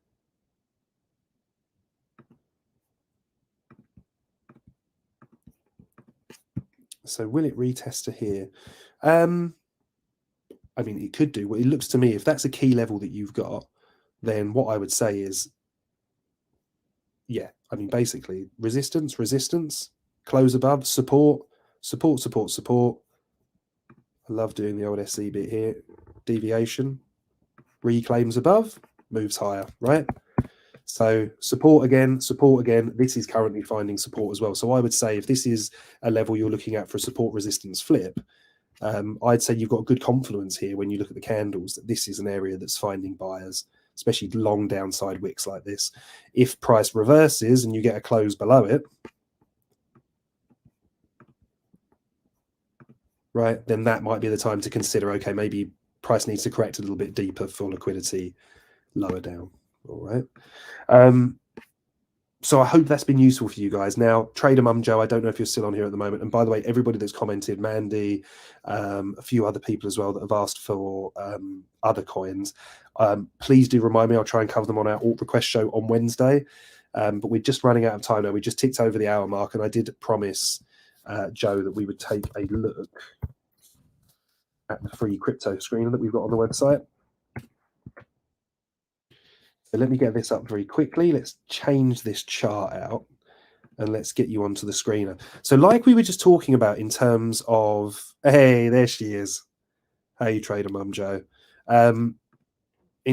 So will it retest to here? I mean, it could do. Well, it looks to me, if that's a key level that you've got, then what I would say is, yeah, I mean, basically resistance, resistance, close above, support, support, support, support. I love doing the old SC bit here. Deviation, reclaims above, moves higher, right? So support again, support again. This is currently finding support as well. So I would say if this is a level you're looking at for a support resistance flip, I'd say you've got good confluence here when you look at the candles that this is an area that's finding buyers, especially long downside wicks like this. If price reverses and you get a close below it, right, then that might be the time to consider, okay, maybe price needs to correct a little bit deeper for liquidity lower down. All right. So I hope that's been useful for you guys. Now, Trader Mum Joe, I don't know if you're still on here at the moment. And by the way, everybody that's commented, Mandy, a few other people as well that have asked for other coins, please do remind me. I'll try and cover them on our alt request show on Wednesday. But we're just running out of time now. We just ticked over the hour mark, and I did promise Joe that we would take a look at the free crypto screener that we've got on the website. So let me get this up very quickly. Let's change this chart out and let's get you onto the screener. So like we were just talking about in terms of, hey, there she is. Hey, Trader Mum Joe. In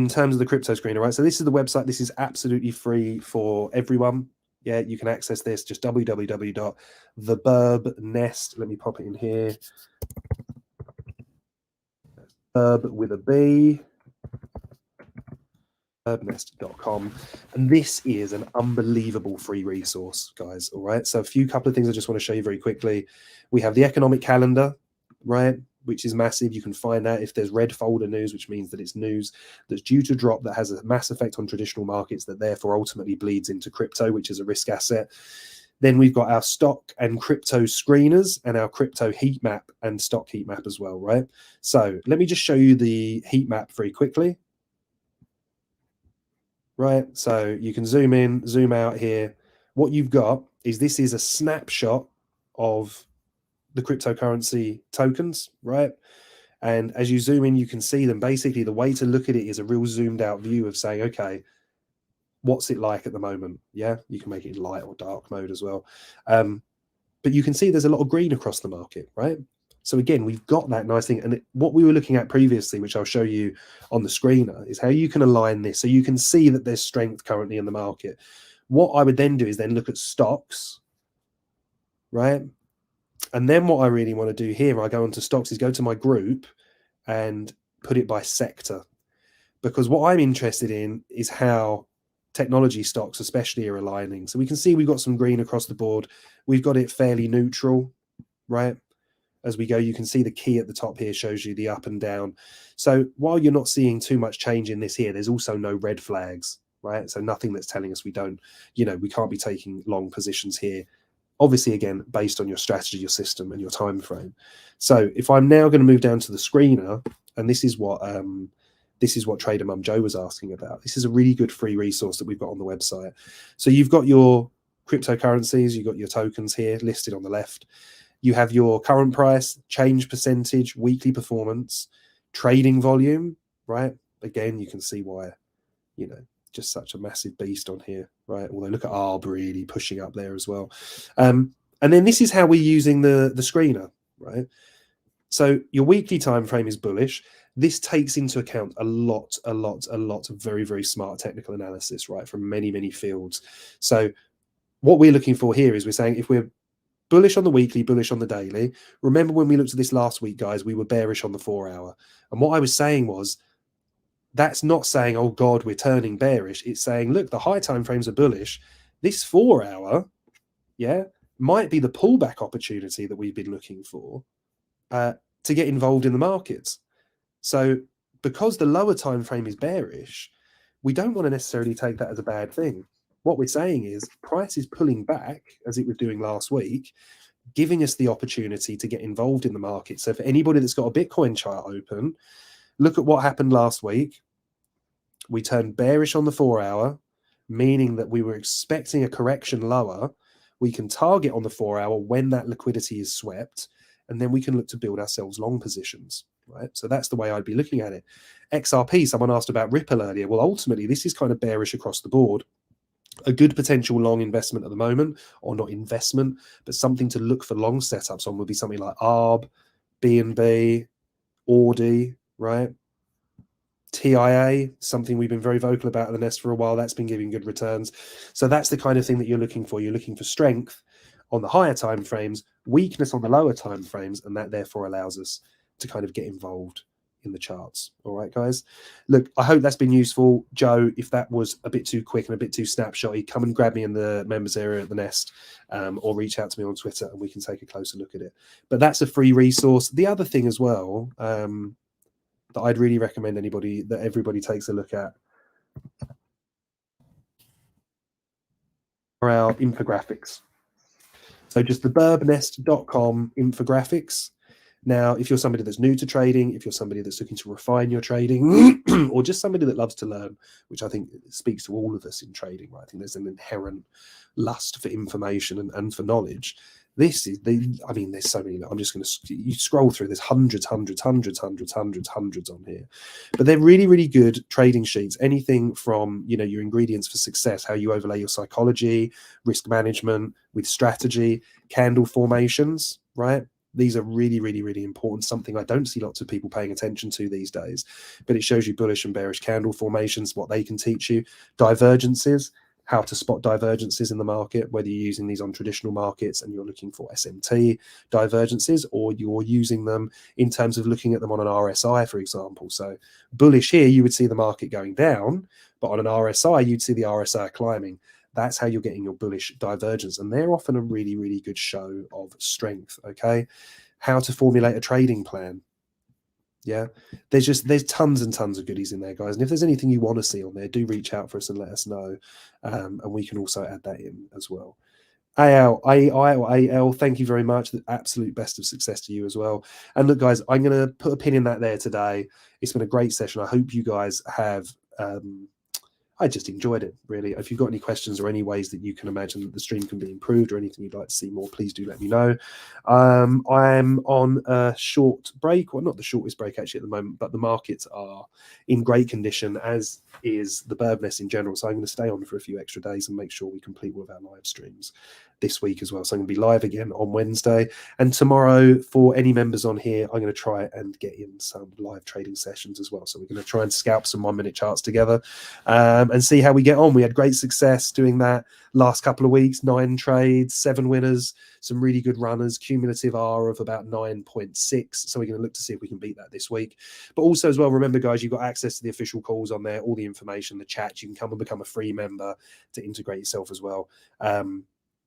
terms of the crypto screener, right? So this is the website. This is absolutely free for everyone. Yeah, you can access this, just www.theburbnest. Let me pop it in here. Burb with a B. Burbnest.com, and this is an unbelievable free resource, guys. All right, so a couple of things I just want to show you very quickly. We have the economic calendar, right, which is massive. You can find out if there's red folder news, which means that it's news that's due to drop that has a mass effect on traditional markets that therefore ultimately bleeds into crypto, which is a risk asset. Then we've got our stock and crypto screeners and our crypto heat map and stock heat map as well, right? So let me just show you the heat map very quickly. Right, so you can zoom in, zoom out here. What you've got is this is a snapshot of the cryptocurrency tokens, right? And as you zoom in, you can see them. Basically, the way to look at it is a real zoomed out view of saying, okay, what's it like at the moment? Yeah, you can make it in light or dark mode as well. But you can see there's a lot of green across the market, right? So again, we've got that nice thing. And what we were looking at previously, which I'll show you on the screener, is how you can align this. So you can see that there's strength currently in the market. What I would then do is then look at stocks, right? And then what I really want to do here, I go into stocks, is go to my group and put it by sector. Because what I'm interested in is how technology stocks especially are aligning. So we can see we've got some green across the board. We've got it fairly neutral, right? As we go, you can see the key at the top here shows you the up and down. So while you're not seeing too much change in this here, there's also no red flags, right? So nothing that's telling us we don't, we can't be taking long positions here. Obviously, again, based on your strategy, your system, and your time frame. So if I'm now going to move down to the screener, and this is what Trader Mum Joe was asking about. This is a really good free resource that we've got on the website. So you've got your cryptocurrencies, you've got your tokens here listed on the left. You have your current price, change percentage, weekly performance, trading volume, right? Again, you can see why, just such a massive beast on here, right? Although look at ARB really pushing up there as well. And then this is how we're using the screener, right? So your weekly time frame is bullish. This takes into account a lot of very, very smart technical analysis, right, from many, many fields. So what we're looking for here is we're saying if we're bullish on the weekly, bullish on the daily. Remember when we looked at this last week, guys, we were bearish on the 4 hour. And what I was saying was, that's not saying, oh God, we're turning bearish. It's saying, look, the high time frames are bullish. This 4 hour, might be the pullback opportunity that we've been looking for to get involved in the markets. So because the lower time frame is bearish, we don't want to necessarily take that as a bad thing. What we're saying is price is pulling back as it was doing last week, giving us the opportunity to get involved in the market. So for anybody that's got a Bitcoin chart open, look at what happened last week. We turned bearish on the 4 hour, meaning that we were expecting a correction lower. We can target on the 4 hour when that liquidity is swept, and then we can look to build ourselves long positions, right? So that's the way I'd be looking at it. XRP, someone asked about Ripple earlier. Well, ultimately, this is kind of bearish across the board. A good potential long investment at the moment, or not investment, but something to look for long setups on would be something like ARB, BNB, Audi, right? TIA, something we've been very vocal about at the Nest for a while. That's been giving good returns. So that's the kind of thing that you're looking for. You're looking for strength on the higher time frames, weakness on the lower time frames, and that therefore allows us to kind of get involved in the charts. All right, guys. Look, I hope that's been useful. Joe, if that was a bit too quick and a bit too snapshotty, come and grab me in the members area at the Nest, or reach out to me on Twitter and we can take a closer look at it. But that's a free resource. The other thing as well, that I'd really recommend everybody takes a look at are our infographics. So just the burbnest.com infographics. Now, if you're somebody that's new to trading, if you're somebody that's looking to refine your trading, or just somebody that loves to learn, which I think speaks to all of us in trading, right? I think there's an inherent lust for information and for knowledge. This is I mean, there's so many. I'm just going to, you scroll through, there's hundreds on here, but they're really, really good trading sheets. Anything from, you know, your ingredients for success, how you overlay your psychology, risk management with strategy, candle formations, right? These are really, really, really important. Something I don't see lots of people paying attention to these days, but it shows you bullish and bearish candle formations, what they can teach you, divergences, how to spot divergences in the market, whether you're using these on traditional markets and you're looking for SMT divergences, or you're using them in terms of looking at them on an RSI, for example. So bullish here, you would see the market going down, but on an RSI, you'd see the RSI climbing. That's how you're getting your bullish divergence. And they're often a really, really good show of strength, okay? How to formulate a trading plan. Yeah, there's tons and tons of goodies in there, guys. And if there's anything you want to see on there, do reach out for us and let us know. And we can also add that in as well. AL, thank you very much. The absolute best of success to you as well. And look, guys, I'm going to put a pin in that there today. It's been a great session. I hope you guys have... I just enjoyed it, really. If you've got any questions or any ways that you can imagine that the stream can be improved or anything you'd like to see more, please do let me know. I'm on a short break, well, not the shortest break actually at the moment, but the markets are in great condition, as is the Burbnest in general. So I'm going to stay on for a few extra days and make sure we complete all of our live streams this week as well. So I'm going to be live again on Wednesday. And tomorrow, for any members on here, I'm going to try and get in some live trading sessions as well. So we're going to try and scalp some 1 minute charts together and see how we get on. We had great success doing that last couple of weeks, 9 trades, 7 winners, some really good runners, cumulative R of about 9.6. So we're going to look to see if we can beat that this week. But also as well, remember guys, you've got access to the official calls on there, all the information, the chat. You can come and become a free member to integrate yourself as well.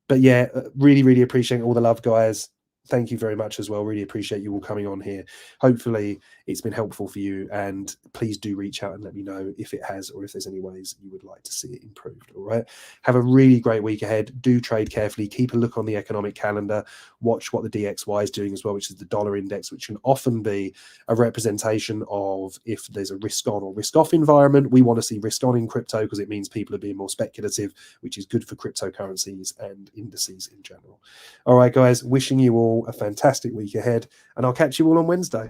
But yeah, really, really appreciate all the love, guys. Thank you very much as well. Really appreciate you all coming on here. Hopefully it's been helpful for you, and please do reach out and let me know if it has, or if there's any ways you would like to see it improved. All right. Have a really great week ahead. Do trade carefully. Keep a look on the economic calendar. Watch what the DXY is doing as well, which is the dollar index, which can often be a representation of if there's a risk on or risk off environment. We want to see risk on in crypto because it means people are being more speculative, which is good for cryptocurrencies and indices in general. All right, guys, wishing you all a fantastic week ahead, and I'll catch you all on Wednesday.